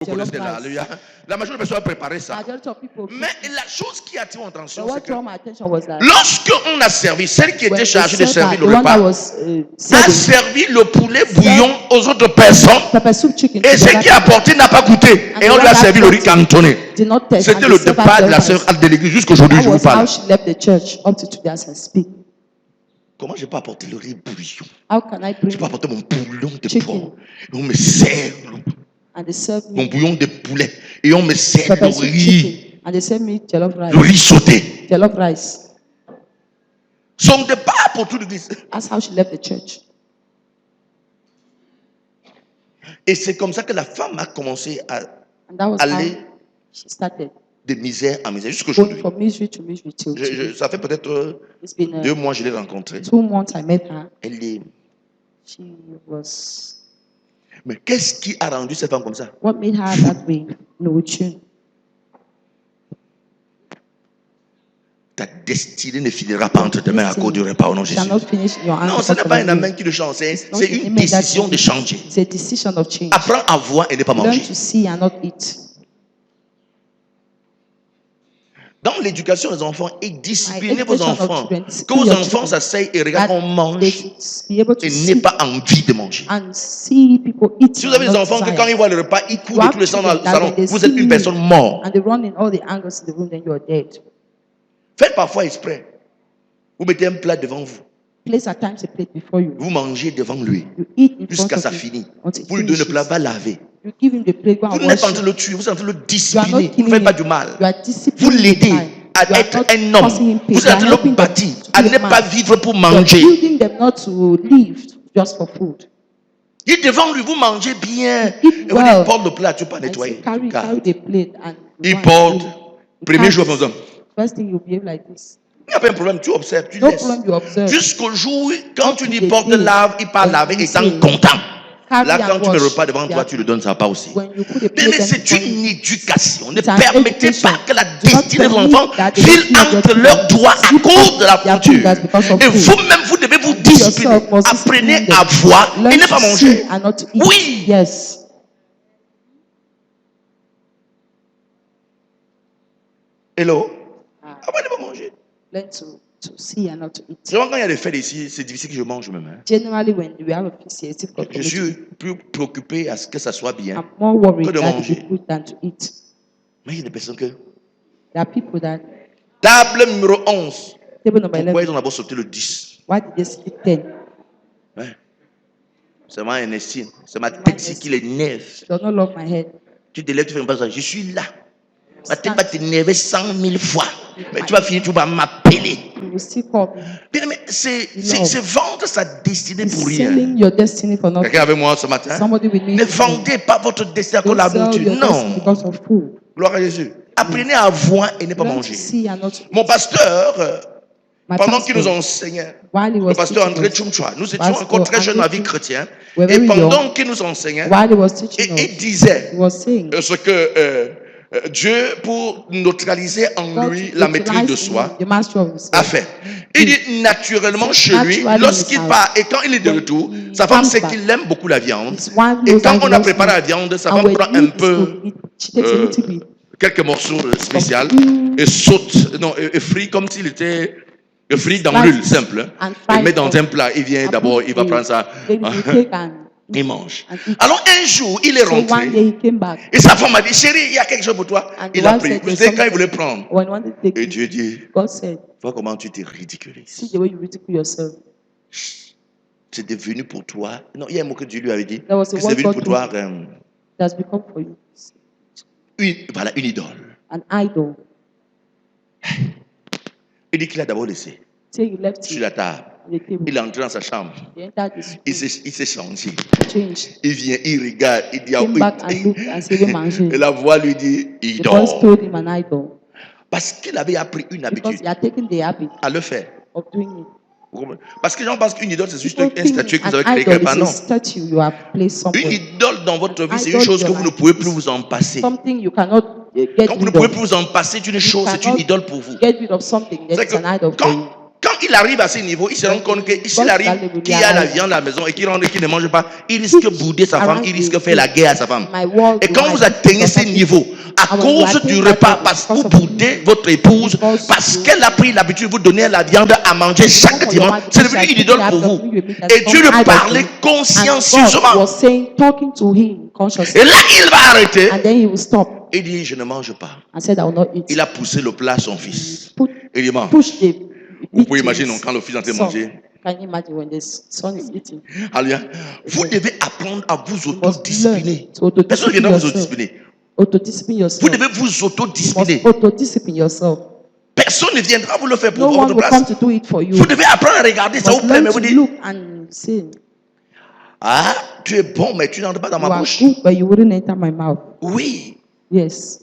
connaissez là, alléluia. La majorité des personnes ont préparé ça. Majority of people. Mais la chose qui attire mon attention, But c'est what que drew my attention was that lorsqu'on a servi, celle qui when était the chargée de server, servir the le one that repas, was a serving servi le poulet bouillon aux autres personnes. pepper soup chicken, Et to ce the qui a other people, apporté n'a pas goûté. And Et the on lui one a that servi le riz brought it cantonné. did not taste. C'était And le the server départ de la just sœur de l'église. Jusqu'aujourd'hui, that je vous was how parle. she left the church up to today as I speak. Comment je peux apporter le riz bouillon? How can I Je bring peux apporter mon bouillon de chicken porc. Et on me sert and they serve mon me bouillon de poulet. Et on me sert le pepper soup riz. chicken and they serve me jollof Le riz rice. sauté. Jollof rice. Son départ pour toute l'église. That's how she left the church. Et c'est comme ça que la femme a commencé à And that was aller how she started de misère en misère going jusqu'aujourd'hui. from misery to misery till today. Ça fait peut-être It's been 2 mois que je l'ai rencontrée. 2 months I met her. Elle est... She was Mais qu'est-ce qui a rendu cette femme comme ça? what made her that way? No tune. Ta destinée ne finira pas entre tes mains à cause du repas au nom de Jésus. Shall not finish in your hands. Non, ce n'est because pas of une the amène meal. qui le change, c'est It's not une an amen that décision de changes. changer. It's a decision of change. Apprends à voir et ne pas Learn manger. to see and not eat. Dans l'éducation des enfants, et disciplinez vos education of enfants. children, Que discipline vos your enfants children. s'asseyent et regardent That qu'on they mange should be able to et see n'aient pas envie de manger. and see people eat. Si vous avez des enfants que quand ils voient le repas, ils courent de tous les sens dans le salon, vous êtes une personne morte. And they run in all the angles in the room, then you are dead. Faites parfois exprès. Vous mettez un plat devant vous. Place at times a plate before you. Vous mangez devant lui You eat in front jusqu'à of ça him finisse. until Vous it lui donnez le finishes. plat, va laver. You give him the plate, go Vous and n'êtes wash pas en train it. de le tuer, vous êtes en train de le You are discipliner. not Vous ne killing faites pas him. du mal. You are Vous disciplining the l'aidez time. à You are être not un causing him homme. pain. Vous You are êtes le helping them bâti to à be ne a pas man. vivre pour You are manger. building them not to live just for food. Dites devant lui, vous mangez bien. Et Eat vous well. dites, porte le plat, tu peux pas And say, nettoyer. carry Tu gardes. the plate and Il go and porte. clean. You Premier carry jour, this. par exemple. First thing you behave like this. Il n'y a pas un problème, tu observes, tu No laisses. problem, you observe. Jusqu'au jour, quand Up tu to dis the porte, day lave, il part when laver, you étant say, content. carry Là, and quand tu mets le wash, repas devant toi, yeah. tu le donnes, ça va pas aussi. When you put a Mais plate c'est before une you, éducation. Ne it's an permettez education. pas que la Do not destinée des permit enfants that the file destiny of your entre leurs children doigts à slip cause de la their nourriture. fingers because of Et food. vous-même, vous devez vous You discipliner. yourself must Apprenez discipline à them. voir Learn et ne to pas see manger. and not to eat. Oui. Yes. Hello? Après, ne pas manger. Learn to see and not to eat. Souvent, quand il y a des fêtes ici, c'est difficile que je mange même. Hein. Generally, when we have a feast here, it's difficult for Je me to suis eat. plus préoccupé à ce que ça soit bien. I'm more worried que de that manger. to be good than to eat. Mais il y a des personnes que... There are people that Table numéro 11. table number Pourquoi 11. ils ont d'abord sauté le 10? Why did they skip 10? Ouais. C'est ma Ernestine. C'est ma tête ici qui l'énerve. Does not love my head. Tu te lèves, tu fais un pas ça. Je suis là. Ma tête va t'énerver 100 000 fois. Mais tu vas finir, tu vas m'appeler. You will still call me. Bien, mais c'est vendre sa destinée pour rien. Selling your destiny for nothing. Quelqu'un avec moi ce matin? Somebody with me. Ne vendez pas votre destinée à cause de la Don't sell nourriture. your destiny Non. because of food. Gloire à Jésus. Apprenez à voir et ne pas Learn to manger. see and not to Mon eat. pasteur, My pendant qu'il nous pastor, enseignait, while he le was pasteur teaching André us, Tchumchua, nous étions Pastor encore très jeunes dans la vie André chrétienne, we're et very pendant young. qu'il nous enseignait, While he was teaching il us, disait he was saying, ce que Dieu, pour neutraliser en God lui to la maîtrise de utilize soi, the master of himself. a fait. Il dit naturellement chez lui, Naturally lorsqu'il in his part et quand il est de When retour, he sa femme comes sait back, qu'il aime beaucoup la viande. his wife Et knows quand that he on a loves préparé me. la viande, sa And femme when prend he un eats peu, food, she takes a little bit. quelques morceaux spéciaux et saute, non, et frit comme s'il était frit dans l'huile simple. And Il fry met it dans up. un plat, il vient And d'abord, put il va the prendre ça, baby cake and il mange. and eat. Alors un jour, il est So one day rentré he came back. et sa femme m'a dit, chérie, il y a quelque chose pour toi. And Il the a wife pris. said, Vous "There's savez quand il something." voulait prendre. When he wanted to take Et it, Dieu dit, God said, vois comment tu te ridiculises. see the way you ridicule yourself. C'est devenu pour toi. Non, il y a un mot que Dieu lui avait dit. There was a Que c'est word devenu God pour toi That's become for you une idole. an idol. Il dit qu'il a d'abord laissé Say you left sur it la table. on the table. Il est entré dans sa chambre. He entered the school, Il s'est changé. changed, Il vient, il regarde, il dit ah came oui. back and looked and said, "Hey, manger." Et la voix lui dit, The voice idole. told him an idol Parce qu'il avait appris une because habitude he had taken the habit à le faire. of doing it. Vous comprenez? Parce que les gens pensent qu'une idole, c'est juste People un think statut que vous an avez créé idol quelque part. is a Non. statue you have placed Une somewhere. idole dans votre vie, c'est une idol chose in que your vous ne life pouvez is plus vous en passer. Something you cannot get Quand vous ne rid pouvez of. plus vous en passer d'une chose, c'est une cannot idole pour vous. Get rid of something, then C'est it's an idol for you. quand il arrive à ce niveau, il se rend compte que s'il arrive, qu'il y a la viande à la maison et qu'il rentre et qu'il ne mange pas, il risque de bouder sa femme, il risque de faire la guerre à sa femme. Et quand vous atteignez ce niveau, à cause du repas, parce que vous boudez votre épouse, parce qu'elle a pris l'habitude de vous donner la viande à manger chaque dimanche, c'est devenu une idole pour vous. Et Dieu lui parlait consciencieusement. was saying, talking to him consciously. Et là, il va arrêter. And then he will stop Il dit, je ne mange pas. and said, I will not eat. Il a poussé le plat à son fils. Il dit, mange. Push the Vous pouvez imaginer donc, quand le fils est en train de manger. Can you imagine when the son is eating? Alléluia. Vous devez apprendre à vous You must autodiscipliner. learn to autodiscipline Personne ne vient vous yourself. autodiscipliner. Autodiscipline yourself. Vous devez vous You must autodiscipliner. autodiscipline yourself. Personne ne viendra vous le faire No pour one votre will come place. to do it for you. Vous devez apprendre à regarder You ça vous must plaît, learn mais vous to dites, look and see. ah, tu es bon, mais tu n'entres pas dans You ma are bouche. good, but you wouldn't enter my mouth. Oui, Yes,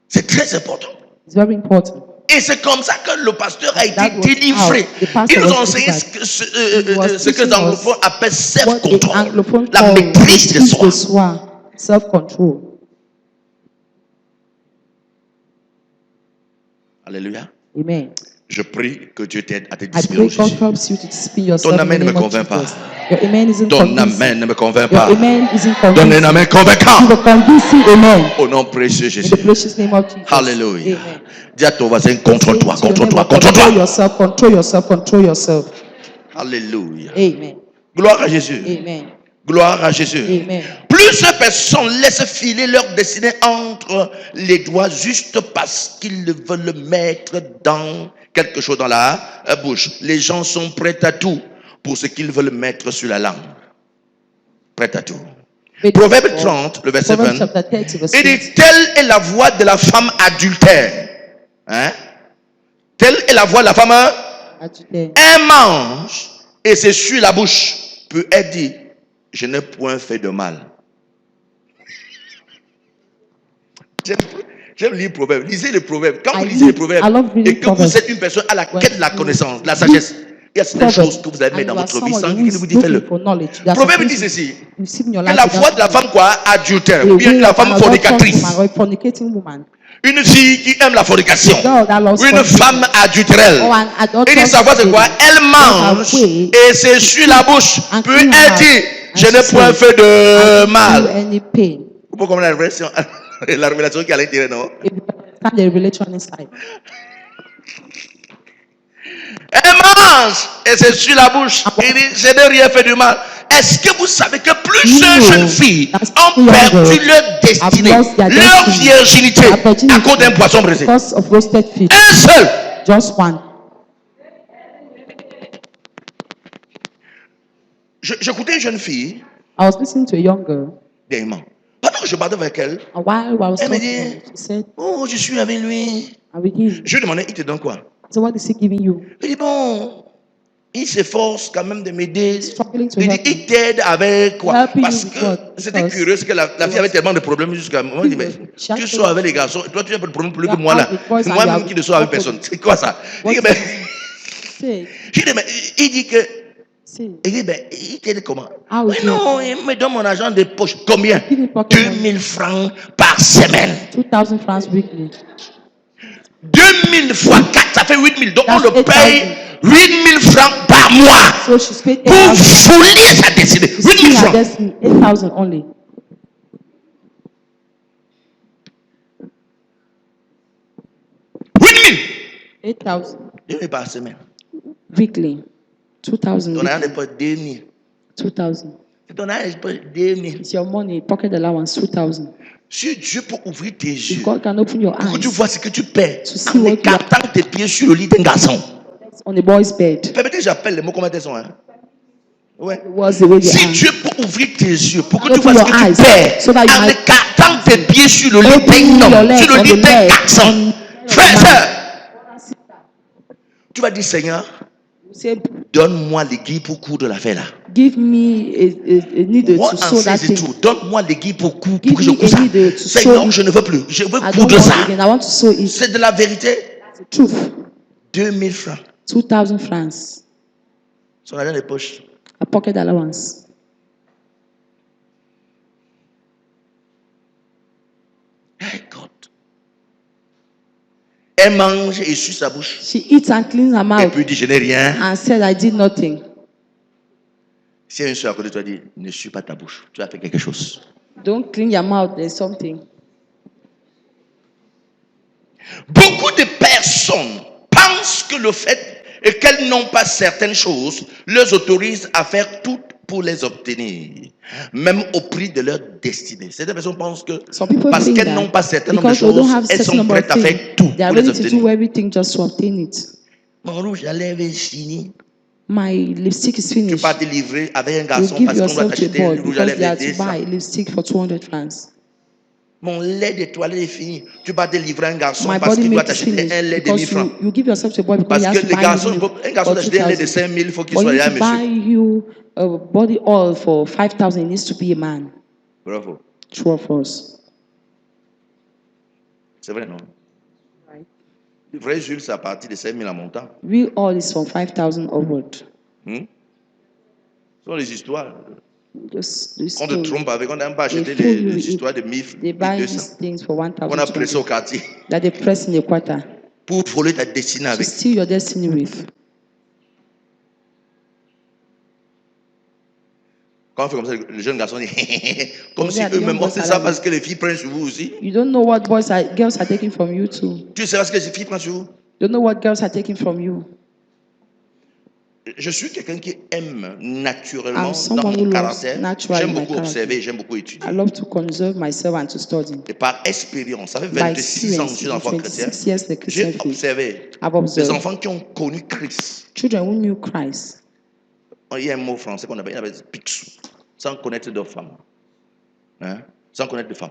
c'est très important. it's very important. Et c'est comme ça que le pasteur a That été was délivré. how the pastor Il nous a was enseigné delivered. ce que les anglophones appellent What the self-control. Anglophone La call maîtrise de maîtrise soi. soi, self-control. Alléluia. Amen. Je prie que Dieu t'aide à te I discipliner pray au God Jésus. helps you to discipline yourself. Ton in the amen ne me name of convainc pas. Jesus. Your amen isn't Ton convincing. amen ne me convainc Your pas. amen isn't Donne un convincing. amen You convaincant. will convincing amen. Au nom précieux In Jésus. the precious name of Jesus. Alléluia. Amen. Dis à ton voisin, contrôle-toi, Say to your contrôle-toi, neighbor, control contrôle-toi. yourself, control yourself, control yourself. Alléluia. Amen. Gloire à Jésus. Amen. Gloire à Jésus. Amen. Plusieurs personnes laissent filer leur destinée entre les doigts juste parce qu'ils veulent mettre dans quelque chose dans la bouche. Les gens sont prêts à tout pour ce qu'ils veulent mettre sur la langue. Prêts à tout. Proverbe 30, le verset 20. Proverbs chapter 30, verse Il 20. dit, telle est la voix de la femme adultère. Hein? Telle est la voix de la femme. Adultère. Elle mange et c'est sur la bouche. Peut elle dire, je n'ai point fait de mal. J'aime lire les proverbes. Lisez les proverbes. Quand vous lisez les proverbes I love reading et que vous proverbs. êtes une personne à la quête de la connaissance, de la sagesse, il y a certaines choses que vous avez mis dans votre vie sans qu'il ne vous dit faites-le. Proverbe dit ceci. Que la voix de la femme quoi adultère, ou bien la femme fornicatrice. Fornicating woman. Une fille qui aime la fornication. Girl that loves Ou une fornication. femme adultérelle. Or an adulterous Et dit sa voix c'est quoi? lady. Elle mange Way. et c'est sur la bouche. And Puis clean her elle mouth. dit, And je she n'ai point says, fait de I didn't do mal. any pain. Vous pouvez comprendre la révélation qui est à l'intérieur, non? If you understand the revelation inside. Elle mange et c'est sur la bouche. Il dit, je n'ai rien fait de mal. Est-ce que vous savez que plusieurs jeunes filles ont perdu leur destinée, leur virginité à cause d'un poisson brisé? Because of roasted fish. Un seul. Just one. J'écoutais une jeune fille, I was listening to a young girl. dernièrement. Pendant que je parlais avec elle, And while I was elle me talking, dit, she said, oh, je suis avec lui. I'm with him. Je lui demandais, il te donne quoi? So what is he giving you? Il dit, bon, il s'efforce quand même de m'aider. Struggling to Il dit, help il me. t'aide avec quoi? Helping Parce you with que what? c'était Because curieux, que la fille avait tellement de problèmes jusqu'à un moment. Il dit, mais She has tu to- sors avec les garçons, toi tu as pas de problème plus que You moi are là. out with boys C'est and moi-même you qui are ne sors avec out with- personne. C'est quoi ça? What Il dit, mais, Say, je dis, mais il dit que, say. il dit, ben, il t'aide comment? Ah, Mais oui. non, il me donne mon argent de poche. Combien? Give me pocket money. 2000 francs par semaine. 2,000 francs weekly. 2000 fois 4, ça fait 8000. Donc on That's le paye 8000 francs par mois So she's paid pour 8,000. fouler sa destinée. To 8000 see her francs. destiny, 8,000 only. 8000. 8,000 2000 par semaine. weekly. 2,000 Ton argent weekly. de poche 2000. 2,000. Ton argent de poche 2000. It's your money, pocket allowance, 2,000. Si Dieu peut ouvrir tes If yeux God can open your pour que tu eyes vois ce que tu perds To see en what you écartant tes pieds sur le lit d'un garçon. on the boy's bed, Permettez que j'appelle les mots comme elles sont. Hein? Ouais. it was the way they Si are. Dieu peut ouvrir tes yeux pour que Open tu vois ce your que tu eyes perds so that you en might- écartant tes pieds sur le lit Open d'un your homme, legs sur le on lit the d'un bed, garçon. on- Frère, sœur, tu vas dire Seigneur, Say, donne-moi l'aiguille pour coudre l'affaire là. give me a needle Moi, to en sew that c'est thing. tout. Donne-moi l'aiguille pour Give que je me couds a ça. needle to Seigneur, sew je ne veux plus. Je veux I don't coudre want ça. it again. I want to sew it. C'est de la vérité. It's the truth. 2000 francs. 2,000 francs. Son argent de poche. A pocket allowance. Hey God. Elle mange et suce sa bouche. She eats and cleans her Et mouth puis dit, je n'ai rien. and said, I did nothing. Si un soeur à côté de toi dit, ne suis pas ta bouche, tu as fait quelque chose. Don't clean your mouth, there's something. Beaucoup de personnes pensent que le fait qu'elles n'ont pas certaines choses les autorise à faire tout pour les obtenir, même au prix de leur destinée. Certaines personnes pensent que parce qu'elles n'ont pas certaines nombre de choses, elles sont prêtes à faire tout they are pour les ready to do obtenir. everything just to obtain it. Mon rouge à lèvres est fini. My lipstick is Tu finished. pars te livrer avec un You garçon give parce qu'on doit yourself to a t'acheter boy le rouge à because they lèvres are et to buy lipstick for 200 francs. Mon lait de toilette est fini. Tu vas te livrer à un garçon My parce body qu'il doit mate is t'acheter finished un lait de 1000 because francs. you give yourself to a boy because Parce he has que to le buy garçon, you un garçon for d'acheter un lait de 2,000. 5000, il faut qu'il For soit you là, to monsieur. buy you a body oil for 5,000, it needs to be a man. Bravo. True or false? C'est vrai, non? Right. Le vrai Jules, c'est à partir de 5000 en montant. Real oil is from 5,000 upward. Ce sont les histoires. Just On te trompe avec, on n'aime pas acheter They fool you les with histoires de it. 1000, They buy 1200. these things for On a pressé 1,200 au quartier that they press in the quarter pour voler ta destinée to avec. steal your destiny with. Quand on fait comme ça, le jeune garçon dit comme si Yeah, the eux-mêmes, young on boys sait are ça like parce que les filles prennent sur vous aussi. You don't know what girls are taking from you too. Tu sais ce que les filles prennent sur vous. You don't know what girls are taking from you. Je suis quelqu'un qui aime naturellement I'm dans someone who mon loves caractère. naturally J'aime my beaucoup character. observer, j'aime beaucoup étudier. I love to conserve myself and to study. Et par expérience, ça fait By 26 ans que je experience, suis dans la in foi chrétienne. 26 years the Christian J'ai faith, observé I've les observed enfants qui ont connu Christ. children who knew Christ Il y a un mot français qu'on appelle pixou, sans connaître de femmes. Hein? Sans connaître de femmes.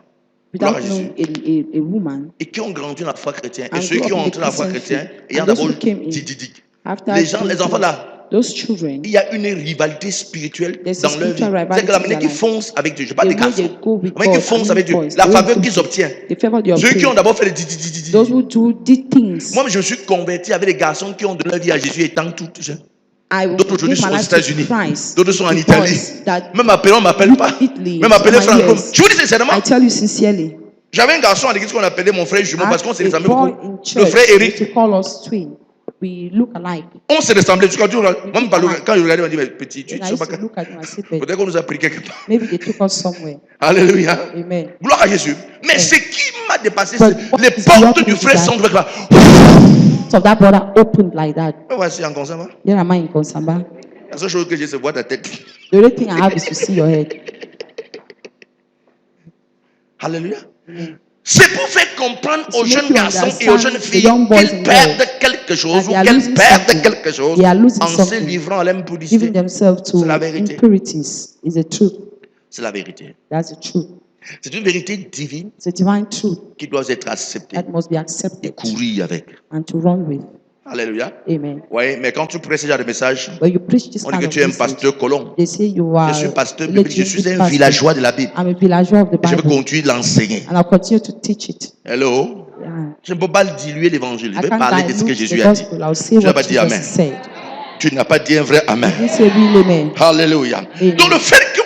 Gloire without à Jésus. knowing a woman. Et qui ont grandi dans la foi chrétienne. Et And ceux grew qui up ont in the entré dans la foi Christian chrétienne, faith. ayant And those d'abord who came in dit. after Les enfants là, those children, il y a une rivalité spirituelle There's a dans leur vie. spiritual rivality C'est que la in manière their qu'ils life. foncent avec Dieu, je parle des the way garçons. they go with La manière qu'ils God, foncent I avec mean Dieu, boys, la the way faveur they qu'ils do, obtiennent. the favor they Ceux qui ont obtain, d'abord fait les di. those who did things. Moi, je me suis converti avec des garçons qui ont donné leur vie à Jésus étant tout jeunes. I D'autres aujourd'hui gave sont my aux life to États-Unis. Christ. D'autres sont en The Italie. boys that Même appelé, on ne m'appelle pas. Italy, Même appelé my Franco. years. Je vous dis sincèrement, I tell you sincerely, j'avais un garçon à l'église qu'on appelait mon frère jumeau parce qu'on se a ressemblait boy beaucoup. in Le church frère used Eric, to call us twin. We look alike. on se ressemblait. Quand je regardais, on m'a dit, mais petit, tu And I sais used pas. to look at him and say, "But Peut-être qu'on nous a pris quelque part. maybe they took us somewhere." Alléluia. Amen. Gloire à Jésus. Mais ce qui m'a dépassé, But c'est what les is portes beyond du me frère is sont that- ouvertes là. So that brother opened like that. Me voici en concert. Here am I in Konsamba. La seule chose que j'ai, c'est voir ta tête. The only thing I have is to see your head. Alléluia. C'est pour faire comprendre aux make jeunes you garçons et understand aux jeunes the filles young boys qu'ils and perdent girls quelque chose that ou they are qu'elles losing perdent something. quelque chose They are losing en se something. livrant à l'impudicité. Giving themselves to C'est la vérité. impurities is the truth. C'est la vérité. That's the truth. C'est une vérité divine It's a divine truth qui doit être acceptée that must be et accepted courir avec. and to run with. Alléluia. Amen. Oui, mais quand tu prêches ce genre de message, When you preach this on dit kind que of tu es un message, pasteur colon. they say you are Je suis pasteur a biblique, je suis un villageois de la Bible. I'm a villageois of the Et je veux Bible, continuer de l'enseigner. and I'll continue to teach it. Hello? Yeah. Je ne peux pas diluer l'évangile. Je I vais can't parler de ce que dilute Jésus the a dit. gospel. I'll say Tu n'as what pas dit Jesus amen. said. Tu n'as pas dit un vrai amen. This is a real amen. Alléluia. Amen. Donc le fait que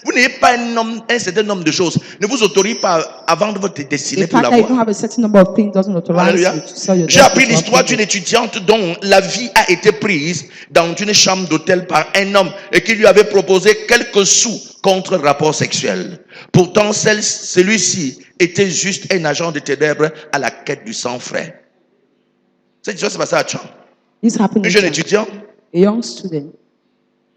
vous n'ayez pas un certain nombre de choses ne vous autorise pas à vendre votre destinée The pour fact that you don't l'avoir. have a certain number of things doesn't authorize Alléluia. you to sell your J'ai appris destiny to l'histoire other d'une people. étudiante dont la vie a été prise dans une chambre d'hôtel par un homme et qui lui avait proposé quelques sous contre rapport sexuel. Pourtant, celui-ci était juste un agent de ténèbres à la quête du sang frais. Cette histoire s'est passée à Tchang. This happened Un in jeune China. étudiant, A young student.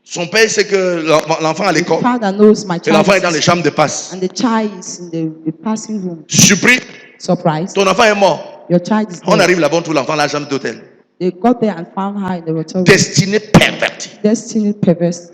son père sait que l'enfant à The l'école father knows my et child l'enfant est is dans les chambres de passe. and the child is in the passing room. Surpris, Surprised. ton enfant est mort. Your child is On dead. arrive là-bas, on trouve l'enfant dans la chambre d'hôtel. They got there and found her in the hotel room. Destinée pervertie. Destiny perverse.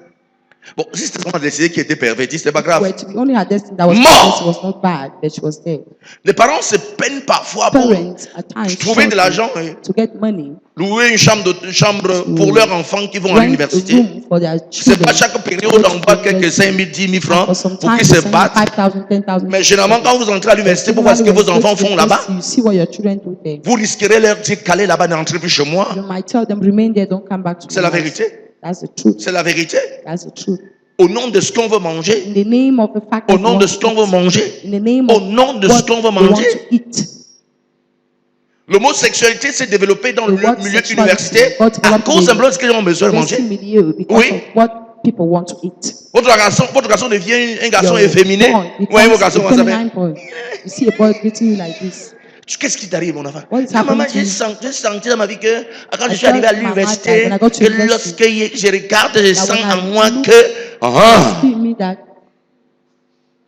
Bon, si c'était vraiment destinée qui était pervertie, c'était pas grave. Well, to be only her destiny that was Mort. perverse was not bad, but she was dead. Les parents se peignent parfois pour Parents at times trouver de struggle l'argent, to get money. louer une chambre pour leurs enfants qui vont à Rent a l'université. room for their C'est children. pas chaque période on voit quelques 5 000, 10 000 And francs for some pour time, qu'ils they se send battent. 5,000, 10,000. Mais généralement, quand vous entrez à l'université pour voir ce que vos enfants font là-bas, You see what your children do there. vous risquerez leur dire qu'allez là-bas, n'entrez plus chez moi. You might tell them, remain there, don't come back to C'est my la house. vérité. That's the truth. C'est la vérité. That's the truth. Au nom de ce qu'on veut manger, In the name of the fact au that nom you de want ce to qu'on veut eat. manger, In the name au of nom de what ce qu'on veut they want manger. to eat. L'homosexualité s'est développée dans le milieu universitaire à cause simplement de ce que les gens ont besoin de manger. Oui. People want to eat. Votre garçon devient un garçon efféminé. Oui, vos garçons vont s'appeler. You see a boy greeting you like this. Qu'est-ce qui t'arrive, mon enfant? Non, maman, j'ai senti dans ma vie que quand je suis arrivé à l'université, que lorsque je regarde, je sens en moi que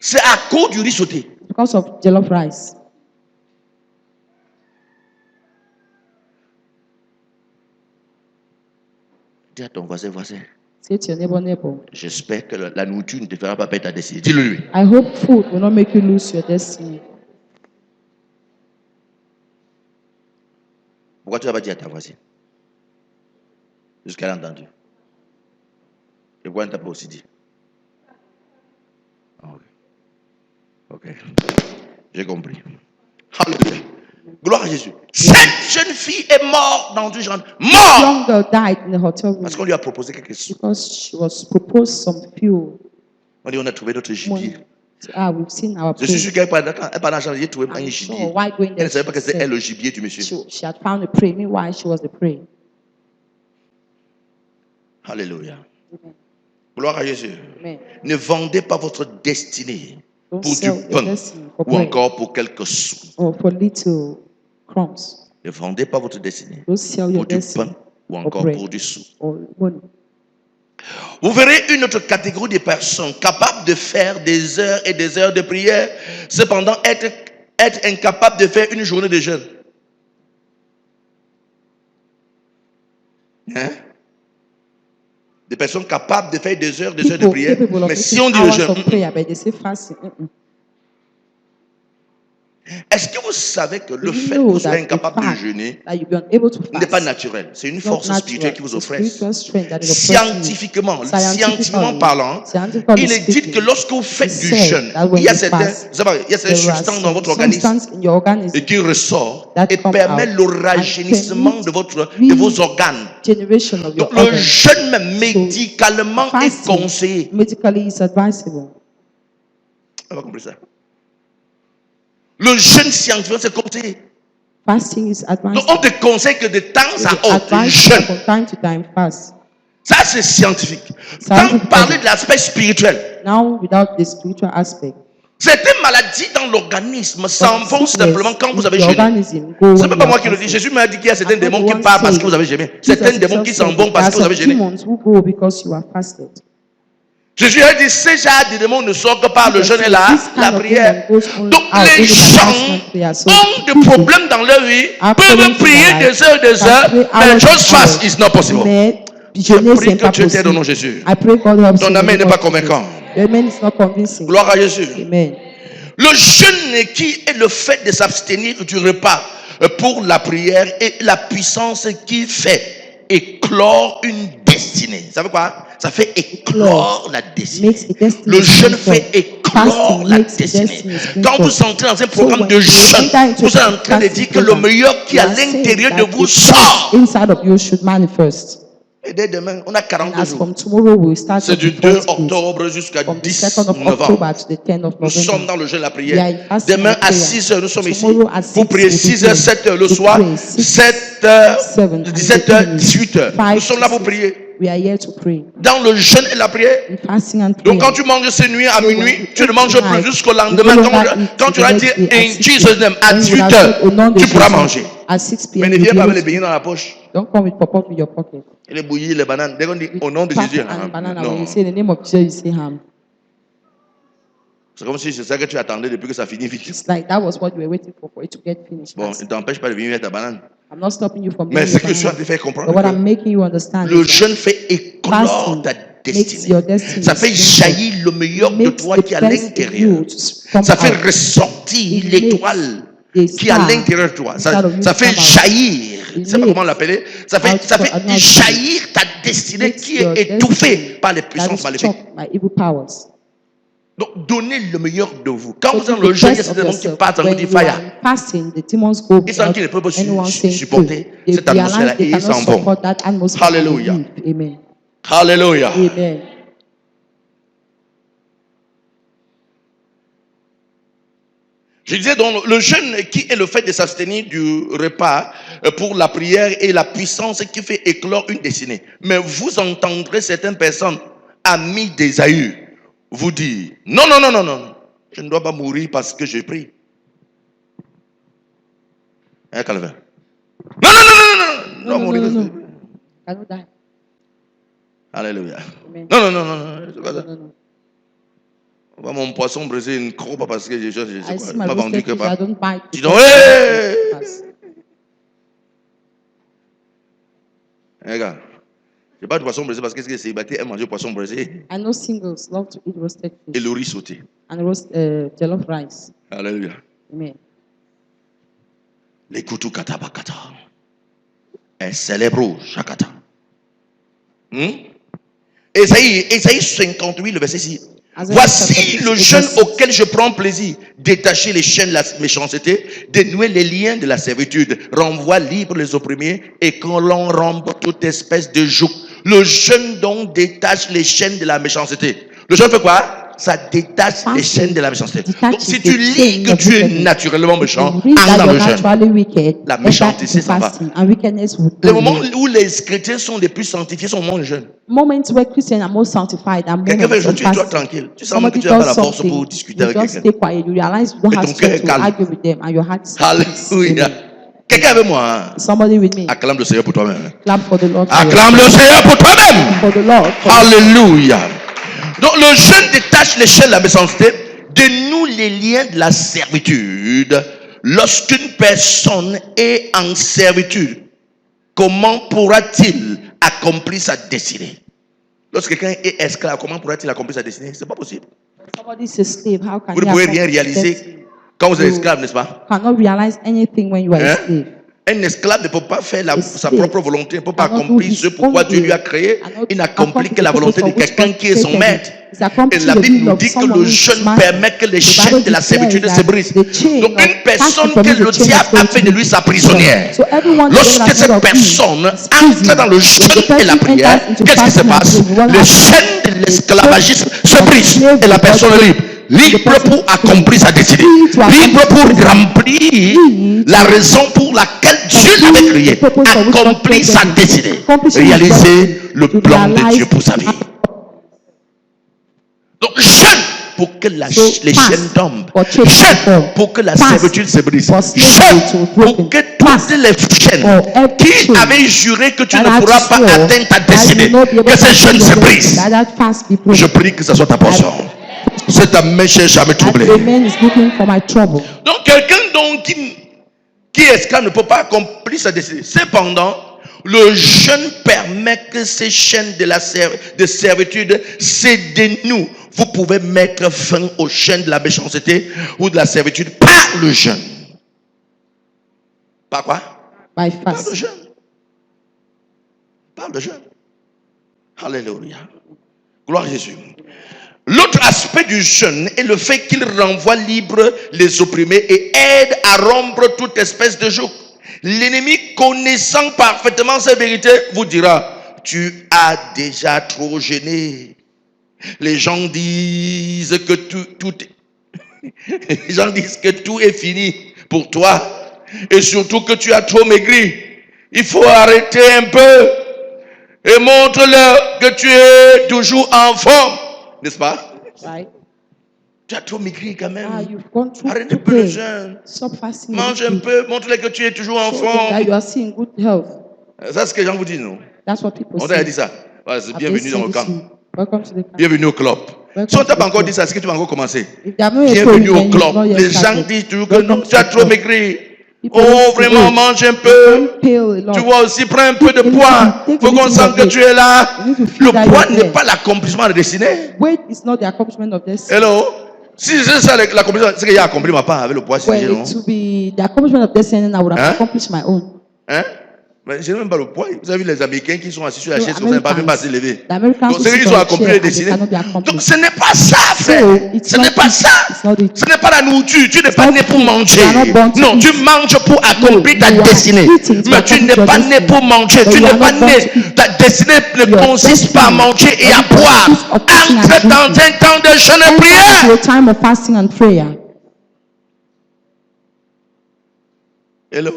c'est à cause du riz sauté. Because of jollof rice. Dis à ton voisin. Say to your neighbor. J'espère que la nourriture ne te fera pas perdre ta destinée. Dis-le lui. I hope food will not make you lose your destiny. Pourquoi tu ne vas pas dire à ta voisine? Jusqu'à l'entendu. Et pourquoi tu n'as pas aussi dit? Ok. J'ai compris. Alléluia. Gloire à Jésus. Cette jeune fille est morte dans une chambre. Mort! Young girl died in the hotel room. Parce qu'on lui a proposé quelque chose. Because she was proposed some fuel. On a trouvé notre gibier. We've seen our Je suis sûr qu'elle n'est pas dans la chambre. J'ai trouvé un gibier. Elle ne savait pas que c'était elle le gibier du monsieur. She had found the prey. Meanwhile, she was the prey. Alléluia. Gloire à Jésus. Amen. Ne vendez pas votre destinée pour du pain ou encore pour quelques sous. Or for little crumbs. Ne vendez pas votre destinée Don't sell pour your du destiny pain ou encore pour du sou. or money. Vous verrez une autre catégorie de personnes capables de faire des heures et des heures de prière, cependant être incapable de faire une journée de jeûne. Hein? Des personnes capables de faire des heures de prière, mais si on dit le jeûne, est-ce que vous savez que le fait que vous soyez incapable de jeûner n'est pas naturel? C'est une force spirituelle qui vous oppresse. Scientifiquement parlant, il est dit que lorsque vous faites du jeûne, il y a certaines substances dans votre organisme et qui ressort et permet le rajeunissement de vos organes. Donc le jeûne même médicalement est conseillé. On va comprendre ça. Le jeûne scientifique, c'est conseillé. Fasting is advised. Donc on te conseille que de temps à autre, jeûne. From time to time, fast. Ça, c'est scientifique. Quand parler de l'aspect spirituel, now without the spiritual aspect, certaines maladies dans l'organisme s'en vont simplement quand vous avez jeûné. Ce n'est pas moi qui le dis. Jésus m'a dit qu'il y a certains démons qui partent parce que vous avez jeûné. Certains démons qui s'en vont parce que vous avez jeûné. Jésus a dit, ces genres de démons ne sortent que par le jeûne et la prière. Donc les gens ont des problèmes dans leur vie, peuvent prier des heures, mais just fast is not possible. Je prie que Dieu t'aide au nom de Jésus. Ton amen n'est pas convaincant. Gloire à Jésus. Le jeûne qui est le fait de s'abstenir du repas pour la prière et la puissance qui fait éclore une destinée. Vous savez quoi? Ça fait éclore la destinée. Le jeûne fait éclore la destinée. Quand vous entrez dans un programme de jeûne, vous êtes en train de dire que le meilleur qui est à l'intérieur de vous sort. Et dès demain, on a 42 jours. C'est du 2 octobre jusqu'à 10 novembre. Nous sommes dans le jeûne de la prière. Demain à 6 h, nous sommes ici. Vous priez 6 h, 7 h le soir, 7 h, 17 h, 18 h. Nous sommes là pour prier. Dans le jeûne et la prière. Donc quand tu manges cette nuit à minuit, tu ne manges plus jusqu'au lendemain. Quand tu vas dire in Jesus name à 18 h, tu pourras manger. Mais ne viens pas avec les beignets dans la poche. Don't come with pop-up in your pocket. Et les bouillies, les bananes, dès qu'on dit au nom de Jésus. Non. Say the name of Jesus, you say ham. C'est comme si c'est ça que tu attendais depuis que ça finit vite. It's like that was what you were waiting for it to get finished. Bon, ne t'empêche pas de venir avec ta banane. I'm not stopping you from Mais ce que je suis en train de faire comprendre, but what I'm making you understand, le jeûne fait éclore ta destinée. Ça fait jaillir le meilleur de toi qui est à l'intérieur. Ça fait ressortir l'étoile qui est à l'intérieur de toi. Ça fait jaillir. Je ne sais pas comment l'appeler. Ça fait jaillir ta destinée qui est étouffée par les puissances maléfiques. Donc, donnez le meilleur de vous. Quand vous êtes dans le jeûne, il y a certains démons qui partent en vous dire fire. Ils sentent qu'ils ne peuvent pas supporter cette atmosphère-là et ils s'en vont. Alléluia. Alléluia. Amen. Je disais donc, le jeûne qui est le fait de s'abstenir du repas pour la prière et la puissance qui fait éclore une destinée. Mais vous entendrez certaines personnes, amis d'Ésaü, vous dire, non, non, non, non, non, je ne dois pas mourir parce que je prie. Hein, Calvin? Non, non, non, non, non, je dois mourir parce que je prie. Alléluia. Non, non, non, non, non, c'est pas ça. Mon poisson brisé ne croit pas parce que je pas vendu que pas. Dis donc, hey! Regarde, je pas de poisson brisé parce que c'est célibataire aime manger poisson brisé. I know singles love to eat roasted Et fish le riz sauté. and jollof rice. Alléluia. Amen. Les koutou katabakata. Un célèbre chakata. Ésaïe 58, le verset 6. Voici le jeûne auquel je prends plaisir. Détacher les chaînes de la méchanceté, dénouer les liens de la servitude, renvoie libre les opprimés et qu'on l'on rompe toute espèce de joug. Le jeûne donc détache les chaînes de la méchanceté. Le jeûne fait quoi? Ça détache les chaînes de la méchanceté. Donc si tu lis que tu es naturellement méchant, en dans le jeûne, la méchanceté ça va. Le moment où les chrétiens sont les plus sanctifiés sont au moment du jeûne. Quelqu'un fait jeûne, tu es toi tranquille. Tu sens que tu n'as pas la force pour discuter avec quelqu'un. Et ton cœur est calme. Alléluia. Quelqu'un avec moi. Acclame le Seigneur pour toi-même. Acclame le Seigneur pour toi-même. Alléluia. Donc le jeûne détache les chaînes de la méchanceté, dénoue les liens de la servitude. Lorsqu'une personne est en servitude, comment pourra-t-il accomplir sa destinée? Lorsque quelqu'un est esclave, comment pourra-t-il accomplir sa destinée? C'est pas possible. Vous ne pouvez rien réaliser quand vous êtes esclave, n'est-ce pas? Un esclave ne peut pas faire sa propre volonté, ne peut pas accomplir ce pourquoi Dieu lui a créé. Il n'accomplit que la volonté de quelqu'un qui est son maître. Et la Bible nous dit que le jeûne permet que les chaînes de la servitude se brisent. Donc une personne que le diable a fait de lui sa prisonnière, lorsque cette personne entre dans le jeûne et la prière, qu'est-ce qui se passe? Les chaînes de l'esclavagisme se brisent et la personne est libre. Libre pour accomplir sa destinée. Libre pour remplir la raison pour laquelle Dieu l'avait créé. Accomplir sa destinée. Réaliser le plan de Dieu pour sa vie. Donc jeûne pour que les chaînes tombent. Jeûne pour que la servitude se brise. Jeûne pour que toutes les chaînes qui avaient juré que tu ne pourras pas atteindre ta destinée, que ces chaînes se brisent. Je prie que ce soit ta portion. C'est ta main jamais troublée. Donc quelqu'un qui est esclave ne peut pas accomplir sa destinée. Cependant, le jeûne permet que ces chaînes de servitude se dénouent. Vous pouvez mettre fin aux chaînes de la méchanceté ou de la servitude par le jeûne. Par quoi? Par le jeûne. Par le jeûne. Alléluia. Gloire à Jésus. L'autre aspect du jeûne est le fait qu'il renvoie libre les opprimés et aide à rompre toute espèce de joug. L'ennemi, connaissant parfaitement ces vérités, vous dira, tu as déjà trop jeûné. Les gens disent que les gens disent que tout est fini pour toi et surtout que tu as trop maigri. Il faut arrêter un peu et montre-leur que tu es toujours en forme. N'est-ce pas? Right. Tu as trop maigri quand même. Arrête un peu le jeûne. Mange un peu. Montre-les que tu es toujours en forme. Ça, c'est ce que les gens vous disent, non? On t'a dit ça. Ouais, c'est bienvenue dans le camp. Bienvenue au club. Si on ne t'a pas encore dit ça, est-ce que tu vas encore commencer? Bienvenue au club. Les gens disent toujours que non, tu as trop maigri. Oh, vraiment, mange un peu. Tu vois aussi, prends un peu de poids. Il faut qu'on sente que tu es là. Le poids n'est pas l'accomplissement de destinée. Hello? Si c'est ça l'accomplissement, c'est qu'il a accompli ma part avec le poids. Hein? Mais je n'ai même pas le poids. Vous avez vu les Américains qui sont assis sur la chaise, ils ne pas même pas se lever. Donc, ceux qui ont accompli les destinées. Donc, ce n'est pas ça, frère. Ce n'est pas ça. Ce n'est pas la nourriture. Tu n'es pas né pour manger. Non, tu manges pour accomplir ta destinée. Mais tu n'es pas né pour manger. Tu n'es pas né. Ta destinée ne consiste pas à manger et à boire. Entre dans un temps de jeûne et prière. Hello.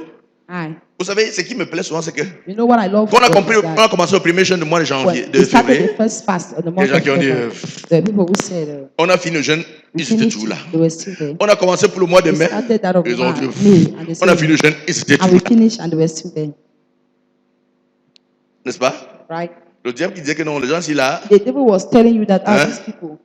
Hi. Vous savez, ce qui me plaît souvent, c'est que You know what I love? quand on a about compris, that? on a commencé au premier jeûne du mois de janvier, When de we started février. the first fast of the month Les gens of qui ont dit, February, the people who said on a fini le jeûne, we ils étaient finished toujours là. it, they were still there. On a commencé pour le mois de We mai, started that of ils ont dit, May, and they on a said, fini le jeûne, ils étaient and toujours we là. finished, and they were still there. N'est-ce pas? Right? Le diable qui disait que non, les gens, s'ils là, The devil was telling you that Hein? these people,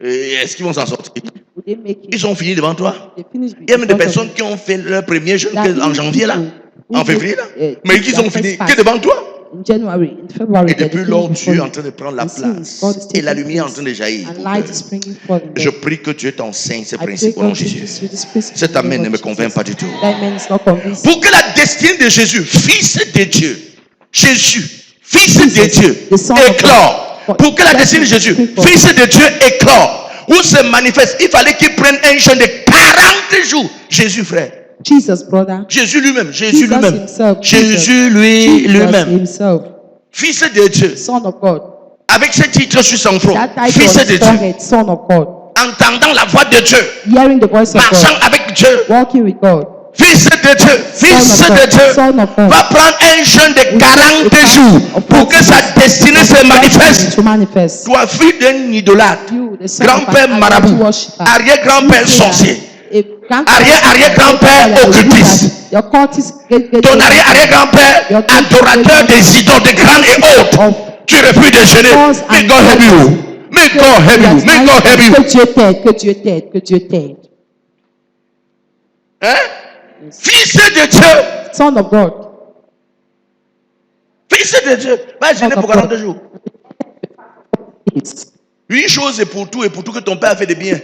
est-ce qu'ils vont s'en sortir? would they make it? Ils ont fini devant toi. They finished Il y a même des because of personnes qui ont fait leur premier jeûne There are en even janvier là, people who en février là, did, mais did qu'ils their ont fini first que fast devant toi. in January, in February. Et they depuis finished lors, before Dieu est you. en train de prendre la And since God is place et la taking lumière est en place train de jaillir. and light is springing forth in Je them. prie que Dieu t'enseigne ces I pray principes au nom de God Jésus. teaches you this principle Cet in the amen name ne of me convainc Jesus. pas du tout. That man is not convinced. Pour que la destinée de Jésus, fils de Dieu, Jésus, fils de Dieu, the Son of éclore. God. Pour que la destinée de Jésus, fils de Dieu, éclore, où se manifeste, il fallait qu'il prenne un jeûne de 40 jours. Jésus, frère. Jesus, brother. Jésus lui-même, Jésus Jesus lui-même. himself, Jésus Jesus lui-même. himself, Fils de Dieu. Son of God. Avec ce titre sur son front. That title Fils on de his Dieu. forehead, Son of God. Entendant la voix de Dieu. Hearing the voice of Marchant God. avec Dieu. Walking with God. Fils de Dieu, fils Son of de God, Dieu, Son of God. va prendre un jeûne de 40 jours pour que sa destinée se manifeste. To manifest. Toi, fille d'un idolâtre, You, the son of grand-père an marabout, idol worshiper. arrière-grand-père You say that sorcier, a arrière-arrière-grand-père occultiste, Your occultist, ton arrière-arrière-grand-père adorateur des idoles de grands et hautes, tu refuses de jeûner. May God help you. May God help you. May God help you. Que Dieu t'aide, que Dieu t'aide, que Dieu t'aide. Hein? Fils de Dieu, Son of God. fils de Dieu, va jeûner pour 40 jours. It's Une chose est pour tout et pour tout que ton père a fait de bien.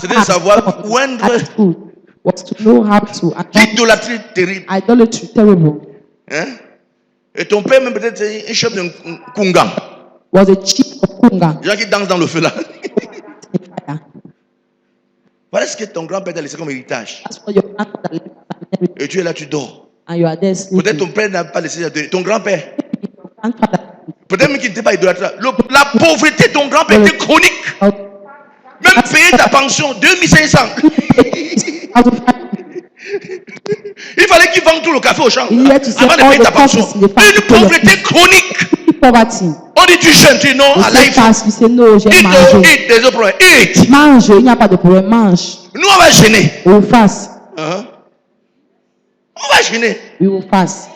C'est de savoir moindre food was to know how to attack idolâtrie terrible. idolatry terrible. Hein? Et ton père même peut-être un chef de Kunga. Was a chief of Kunga. Les gens qui dansent dans le feu là. Fire. Voilà ce que ton grand-père t'a laissé comme héritage. That's what your grandfather left behind. Et tu es là, tu dors. And you are there Peut-être sleeping. ton père n'a pas laissé ton grand-père. Your grandfather. Peut-être même qu'il n'était pas idolâtre. La pauvreté de ton grand-père était chronique. Out Même payer ta pension, 2500. of Il fallait qu'il vende tout le café au champ. You had to sell Avant de all payer the ta pension. coffees in the farm Une to pay your pauvreté chronique. poverty. On dit tu jeûnes, tu dis non, You à say life. fast, you say no, j'ai Eat, mangé. eat, des autres problèmes. Eat. Mange, il n'y a pas de problème, mange. Nous, on va gêner. We will fast. Hein? On va gêner. We will fast.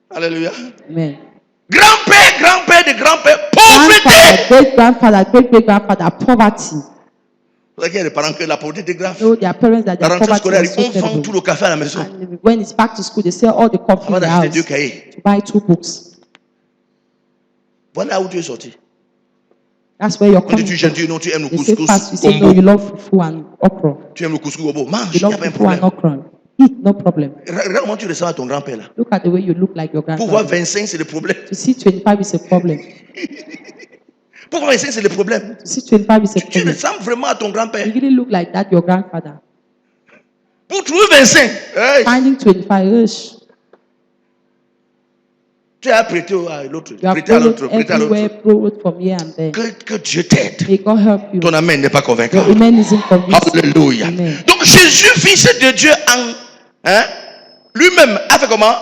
Alléluia. Amen. Grand-père, grand-père de grand-père, pauvreté. Grandfather, great grandfather, great great grandfather, poverty. C'est vrai qu'il y a des parents que la pauvreté est grave. No, their parents that La their rentrée poverty scolaire was arrive, so on vend tout terrible. le café à la maison. And when it's back to school, they sell all the coffee in Avant the d'acheter house 2 cahiers. to buy 2 books. Voilà où tu es sorti. That's where you're On dit coming tu from. jeûnes, tu dis non, tu aimes le They say couscous, fast, you say no, gombo. you love fufu and okra. Tu aimes le couscous, gombo. Mange, You il n'y a love pas un fufu and problème. okra. Eat, no problem. Regarde comment tu ressembles à ton grand-père là. Look at the way you look like your Pour voir grandfather. 25, c'est le problème. To see 25 is a problem. Pour voir 25, c'est le problème. To see 25 is a Tu problem. ressembles vraiment à ton grand-père. You really look like that, your grandfather. Pour trouver 25, hey, Finding 25, ish. tu as prêté à l'autre, You have prêté à l'autre, borrowed prêté à l'autre. everywhere, borrowed from here and there. Que Dieu t'aide. May God help you. Ton amen n'est pas convaincant. Your amen isn't convincing. Alléluia. Amen. Donc Jésus, fils de Dieu, lui-même a fait comment?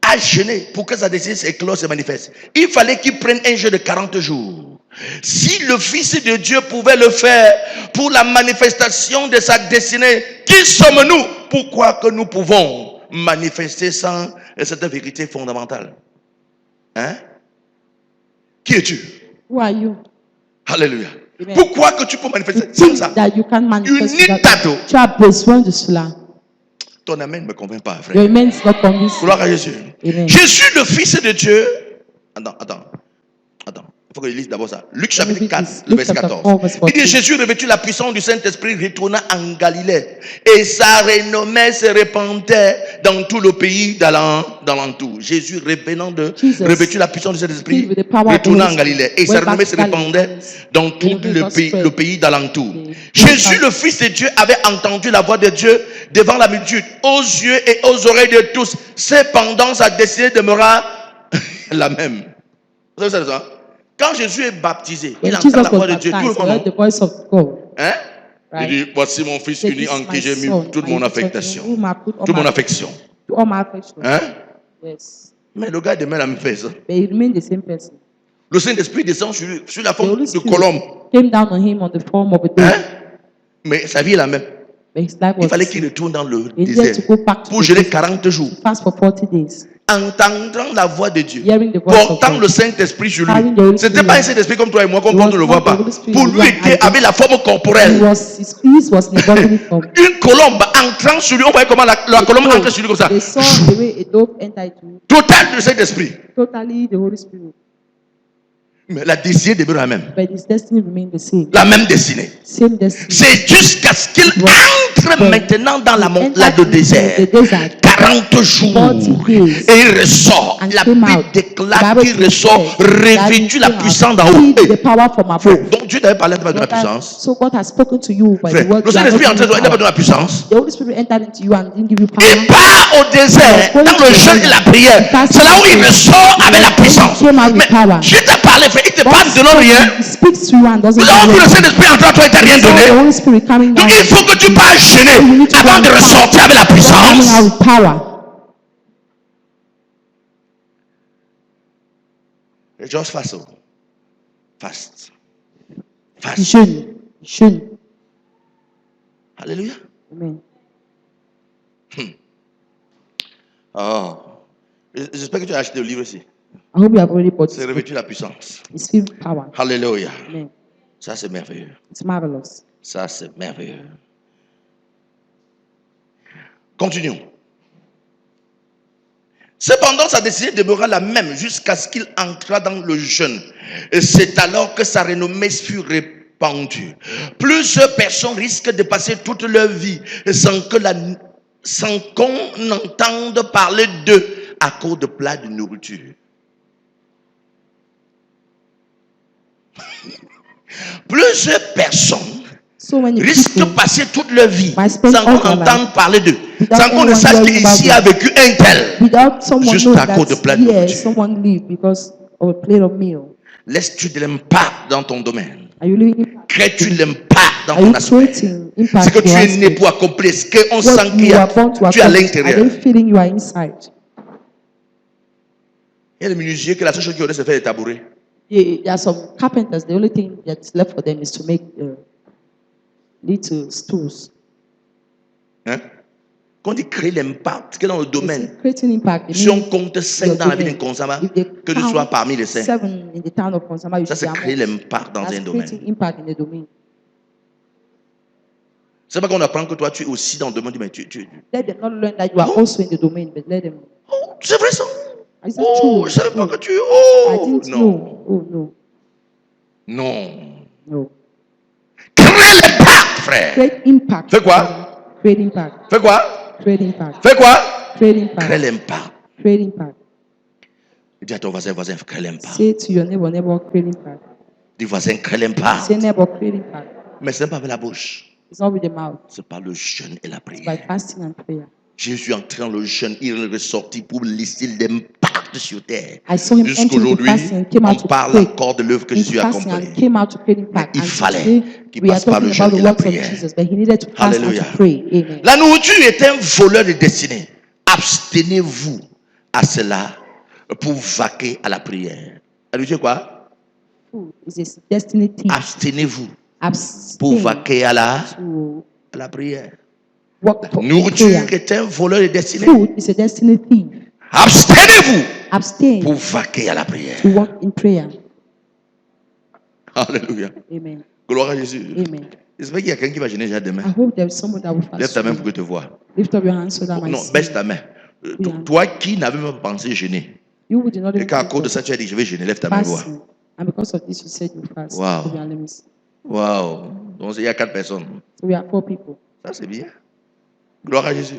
A jeûné pour que sa destinée s'éclose, se manifeste. Il fallait qu'il prenne un jeûne de 40 jours. Si le Fils de Dieu pouvait le faire pour la manifestation de sa destinée, qui sommes-nous? Pourquoi que nous pouvons manifester sans cette vérité fondamentale? Hein? Qui es-tu? Who are you? Alléluia. Amen. Pourquoi que tu peux manifester You sans think ça? that you can manifest You need without that, that. though. Tu as besoin de cela. Ton amen ne me convainc pas, frère. Your amen is not convincing. Gloire à Jésus. Amen. Jésus, le Fils de Dieu. Attends. Il faut que je lise d'abord ça. Luc chapitre 4, le Luc verset chapter 14. 4, verse Il dit 14. Jésus, revêtu la puissance du Saint-Esprit, retourna en Galilée. Et sa renommée se répandait dans tout le pays d'alentour. Jésus, Jesus, revêtu la puissance du Saint-Esprit, filled with the power of the retourna Holy en Galilée. Et Spirit, sa went renommée back se to répandait Galilee. dans tout The gospel le pays d'alentour. Okay. Jésus, le Fils de Dieu, avait entendu la voix de Dieu devant la multitude, aux yeux et aux oreilles de tous. Cependant, sa destinée demeura la même. Vous savez ça? Quand Jésus est baptisé, il When entend Jesus la voix was de Dieu. Tout le baptized, he monde. heard the voice of God. Hein? Il dit, voici mon fils uni en qui j'ai mis toute mon affection. Toute mon affection. Hein? Yes. Mais le gars demeure la même personne. But he remained the same person. Le Saint-Esprit descend sur la The forme Holy de Spirit colombe. came down on him on the form of a dove. Hein? Mais sa vie est la même. But his life Il was fallait the qu'il same. retourne dans le He needed désert to go back to pour the jeûner desert, 40 jours. fast for 40 days. Entendant la voix de Dieu, Hearing the voice of portant God. le Saint-Esprit sur Having the lui. Holy Ce n'était Spirit. pas un Saint-Esprit comme toi et moi, comme It on was ne le not voit the pas. Holy Spirit Pour you lui, and était I avec la forme corporelle. His peace was in a bodily form. Une colombe entrant sur lui, on voyait comment la colombe entrait sur lui comme ça. They saw the way a dove entered into Total de Saint-Esprit. totally the Holy Spirit. Mais la destinée demeure la même. But his destiny remained the same. La même destinée. Same destiny. C'est jusqu'à ce qu'il entre maintenant dans la montagne de désert. The desert. 40 jours. 40 days. Et il ressort. And La came Bible out. déclare The qu'il Bible ressort says revêtu that la he puissance d'en came haut. out, the power from above. Donc Dieu t'avait parlé de la puissance. So God has spoken to you by Frère, the word. le Saint-Esprit est entré dans la power. puissance. The Holy Spirit entered into you and didn't give you power. Il part au désert, dans le jeûne et la prière. C'est là où il ressort avec la puissance. Mais Dieu t'a parlé, frère, il te parle de non rien. He speaks to you and doesn't Nous avons vu le Saint-Esprit entrer en toi et t'a rien So the donné. Holy Spirit coming down. Donc il faut que tu parles jeûner avant de ressortir avec la Coming puissance. out with power. Just fast. Fast. Fast. Jeune. Alléluia. Amen. Oh. J'espère que tu as acheté le livre ici. I hope you have already bought C'est it. revêtu la puissance. It's filled with power. Alléluia. Amen. Ça, c'est merveilleux. It's marvelous. Ça, c'est merveilleux. Continuons. Cependant, sa destinée demeura la même jusqu'à ce qu'il entra dans le jeûne. Et c'est alors que sa renommée fut répandue. Plusieurs personnes risquent de passer toute leur vie sans qu'on entende parler d'eux à cause de plats de nourriture. Plusieurs personnes risquent de passer toute leur vie sans qu'on entende parler d'eux, sans qu'on ne sache qu'ici a vécu un tel, juste à cause de plats de nourriture. Someone lived because of a plate of meal. Laisses-tu de l'impact dans ton domaine? Are you living? Crées-tu l'impact dans Are you ton aspect? creating impact? Ce que tu in your es né aspect? pour accomplir, ce qu'on sent What qu'il y you a, are born to tu es à accomplish, l'intérieur. are they feeling you are inside? Il y a des menuisiers que la seule chose qu'ils ont c'est faire des tabourets. There are some carpenters, the only thing that's left for them is to make little stools. Hein? Quand ils créent l'impact, que dans le domaine, Creating impact. si on compte 5 dans la vie d'un Consama, que tu sois parmi les 5. 7 in the town of Consama, Ça, c'est créer l'impact dans un domaine. creating impact in the domain. C'est pas qu'on apprend que toi, tu es aussi dans le domaine, mais Let them not learn that you are also in the domain, but let them. Oh, c'est vrai ça? Is that Oh, true? je savais pas que tu es. I Oh, didn't non. know. Oh no. Non. No. Crée l'impact, frère. Create impact. Fais quoi? Create impact. Fais quoi? Create impact. Fais quoi? Create impact. Crée l'impact. Create impact. Dis à ton voisin, crée l'impact. Say to your neighbor, create impact. Dis voisin, crée l'impact. Say neighbor, create impact. Mais ce n'est pas avec la bouche. It's not with the mouth. C'est par le jeûne et la It's by prière. fasting and prayer. Jésus entré dans le jeûne, il est ressorti pour lister l'impact sur terre. I saw him enter into Jusqu'aujourd'hui, fasting and came out on to parle pray. encore de l'œuvre que Into Jésus a fasting accomplie. and came out to create impact. Il And fallait today, qu'il we are passe par talking le about jeûne the et la works of prière. Jesus, but he needed to fast Alléluia. and to pray. Amen. La nourriture est un voleur de destinée. Abstenez-vous à cela pour vaquer à la prière. La nourriture quoi? Food is a destiny thing. Abstenez-vous Abstain pour vaquer à to la prière. work for Nourriture prayer. est un voleur de destinée. Food is a destiny thief. Abstenez-vous Abstain pour vaquer à la prière. to walk in prayer. Alléluia. Amen. Gloire à Jésus. Amen. J'espère qu'il y a quelqu'un qui va gêner déjà demain. I hope there is someone that will fast. Lève ta main today. pour que je te vois. Lift up your hands so that I Non, see. baisse ta main. Toi qui n'avais même pas pensé gêner. You would not Et even qu'à think cause de of ça, tu as dit, je vais gêner. Lève ta main, vois. fasting. And because of this, you said you fast. Wow. So let me see. Waouh. Donc, il y a 4 personnes. So we are 4 people. Ça, c'est bien. Gloire à Jésus.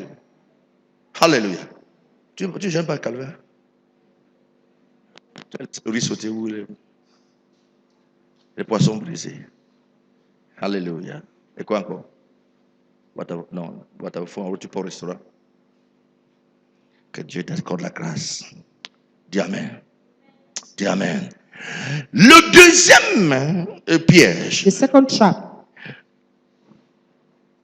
Alléluia. Tu gênes pas, Calvaire? Le riz sauté où? Les poissons brisés. Alléluia. Et quoi encore? Non, tu peux au restaurant. Que Dieu t'accorde la grâce. Dis Amen. Dis Amen. Le deuxième piège. The second trap.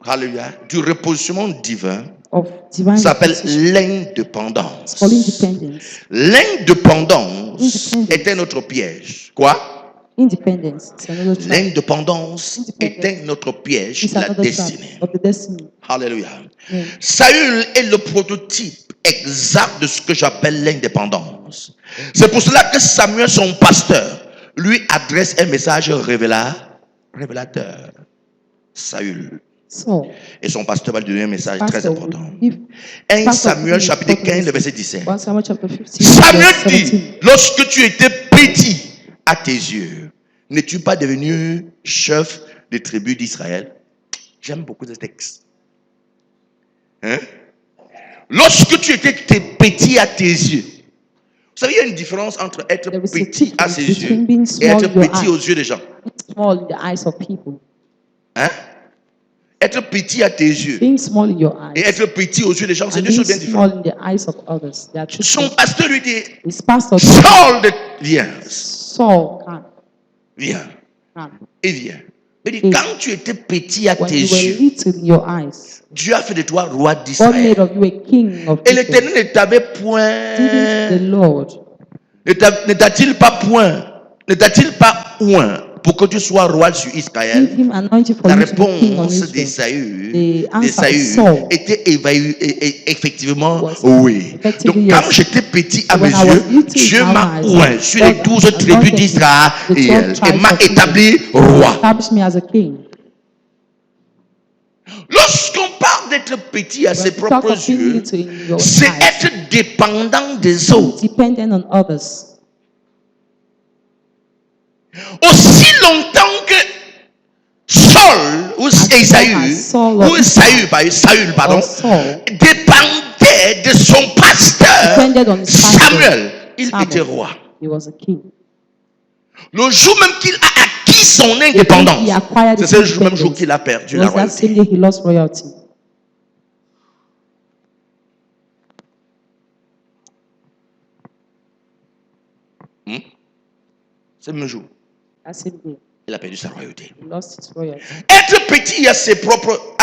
Alléluia, du repositionnement divin of divine s'appelle reposition. l'indépendance. It's called independence. L'indépendance est un autre piège. Quoi? Independence. It's another trap. L'indépendance est un autre piège It's de la another trap destinée. of the destiny. Alléluia. Mm. Saül est le prototype exact de ce que j'appelle l'indépendance. C'est pour cela que Samuel, son pasteur, lui adresse un message révélateur. Saül. So, Et son pasteur va lui donner un message très pastor important. will give 1 pastor Samuel will give chapitre 15, important verset 17. 1 Samuel chapter 15, Samuel verse dit, 17. lorsque tu étais petit à tes yeux, n'es-tu pas devenu chef des tribus d'Israël? J'aime beaucoup ce texte. Hein? Lorsque tu étais petit à tes yeux. Vous savez, il y a une différence entre être There is a petit à difference ses yeux between being et small être in your petit eyes. aux yeux des gens. Small in the eyes of people. Hein? Être petit à tes yeux Being small in your et eyes être petit aux yeux des gens, c'est and deux being choses bien différentes. small in the eyes of others. They are two Son things. pasteur lui dit, His pastor Saul, viens, Saul viens, can. et viens. Il dit, Et quand tu étais petit à When tes you were yeux, little in your eyes, Dieu a fait de toi roi God d'Israël. made of you a king of Et Israel. l'Éternel ne t'avait Didn't the point, Lord ne t'a-t-il pas oint pour que tu sois roi sur give Israël? him anointing for La you to be king on réponse Israel? d'Ésaü The answer of Saul était effectivement was oui. effectively Donc, quand yes. j'étais petit à So mes when I was yeux, little Dieu in m'a my eyes, oint sur les God 12 tribus anointed me, the d'Israël 12 et tribes m'a of établi Israel. roi. Established me as a king. Lorsqu'on parle d'être petit à ses When we talk propres of being yeux, little in your c'est eyes, être dépendant des autres. dependent on others. Aussi longtemps que Saul ou Esaü, Saul ou Saül, pardon, or Saul dépendait de son pasteur depended on his pastor, Samuel, il Samuel. était roi. He was a king. Le jour même qu'il a acquis son The day indépendance, he acquired c'est his ce même jour independence, qu'il a perdu it la was that same royauté. day he lost royalty. C'est le même jour, That same day il a perdu sa royauté. he lost his royalty. Être petit à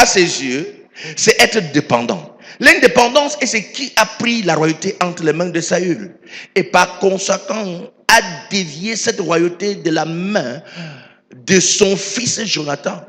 ses yeux, c'est être dépendant. L'indépendance est ce qui a pris la royauté entre les mains de Saül et par conséquent a dévié cette royauté de la main de son fils Jonathan.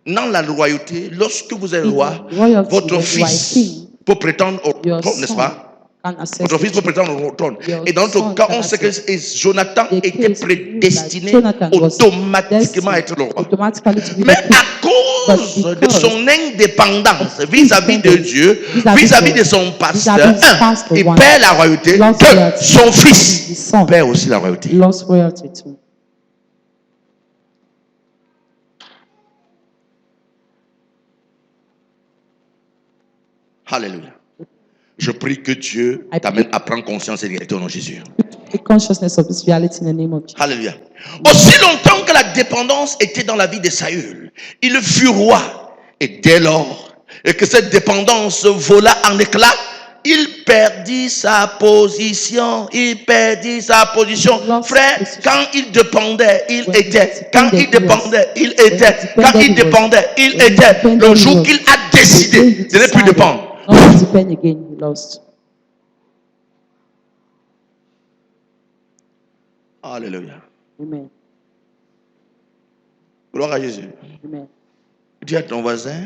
Dans la royauté, lorsque vous êtes roi, Royalty, votre when you are a fils king, peut prétendre au your trône, n'est-ce son pas? can access Votre the fils peut throne. prétendre au trône. Your Et dans notre son cas, can on sait que access. Jonathan The était case prédestiné that Jonathan was automatiquement à être le destined roi. automatically to be Mais the king. à cause But de because son indépendance vis-à-vis de Dieu, vis-à-vis vis-à-vis de- de son pasteur, vis-à-vis his pastor, il one, perd la royauté, lost que royalty. son His fils son perd aussi la royauté. lost royalty too. Alléluia. Je prie que Dieu t'amène à prendre conscience et réalité au nom de Jésus. The consciousness of this reality in the name of Jesus. Alléluia. Aussi longtemps que la dépendance était dans la vie de Saül, il fut roi. Et dès lors, et que cette dépendance vola en éclats, il perdit sa position. Il perdit sa position. Frère, quand il dépendait, il était. Quand il dépendait, il était. Quand il dépendait, il était. Le jour qu'il a décidé de ne plus dépendre. Not to depend again, he lost. Alléluia. Amen. Gloire à Jésus. Amen. Dis à ton voisin,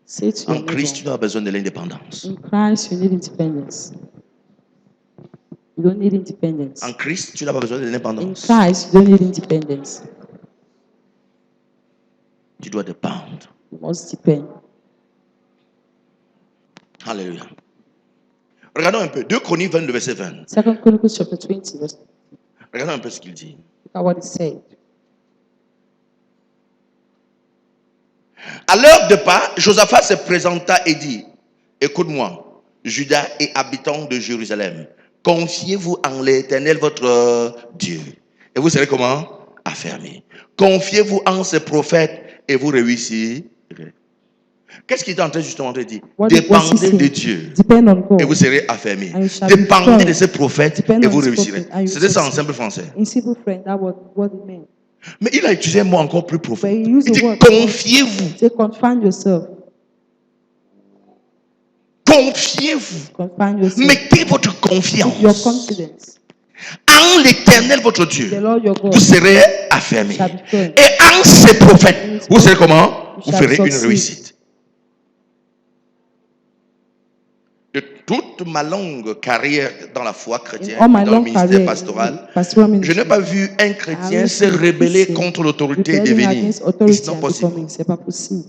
Say to en your Christ, tu neighbor, as besoin de l'indépendance. in Christ you need independence. You don't need independence. En Christ, tu n'as pas besoin de In l'indépendance. Christ you don't need independence. Tu dois dépendre. You must depend. Alléluia. Regardons un peu. 2 Chroniques 20, le verset 20. 2 Chronicles chapter 20, verse. Regardons un peu ce qu'il dit. Look at what it said. À l'heure de pas, Josaphat se présenta et dit, écoute-moi, Judas et habitants de Jérusalem, confiez-vous en l'Éternel votre Dieu. Et vous serez comment? Affermis. Confiez-vous en ses prophètes et vous réussirez. Qu'est-ce qu'il est en train justement de dire? What was he Dépendez saying? de Dieu Depend on God. et vous serez affermis. And you shall be Dépendez strong. de ses prophètes Depend et on vous his réussirez. prophet and you C'était ça en succeed. simple français. In simple friend, that was what it meant. Mais il a utilisé un mot encore plus profond. But he used Il the dit word. confiez-vous. Say, confine yourself. Confiez-vous. Confine yourself. Mettez votre With your confiance confidence. en l'Éternel votre Dieu. The Lord your God. Vous serez affermis. Shall be firm. Et en ses prophètes, vous serez comment? Vous shall ferez une succeed. réussite. De toute ma longue carrière dans la foi chrétienne, In all my dans le long ministère career pastoral, pastoral je ministry, n'ai pas vu un chrétien I se haven't seen rebeller Christian contre l'autorité et rebelling devenir. against It's authority not and possible. becoming. C'est pas possible.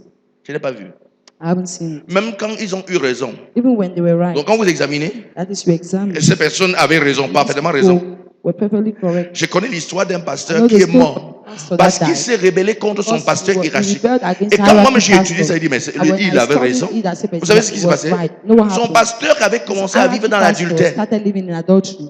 Je n'ai pas vu. I haven't seen it. Même quand ils ont eu raison. Even when they were right, Donc quand vous examinez, that is you examine. ces personnes avaient raison, parfaitement raison. Were perfectly correct. Je connais l'histoire d'un I pasteur know qui the est story mort of a pastor parce that qu'il died. s'est rebellé contre son Because pasteur he hiérarchique. rebelled against Et quand moi hierarchy j'ai étudié ça, pastor. j'ai dit, mais And when il I avait studied raison. it, I said, Vous savez ce qui he s'est was passé? right. You know what Son happened? pasteur avait commencé à vivre dans Hierarchy pastor l'adultère. started living in adultery.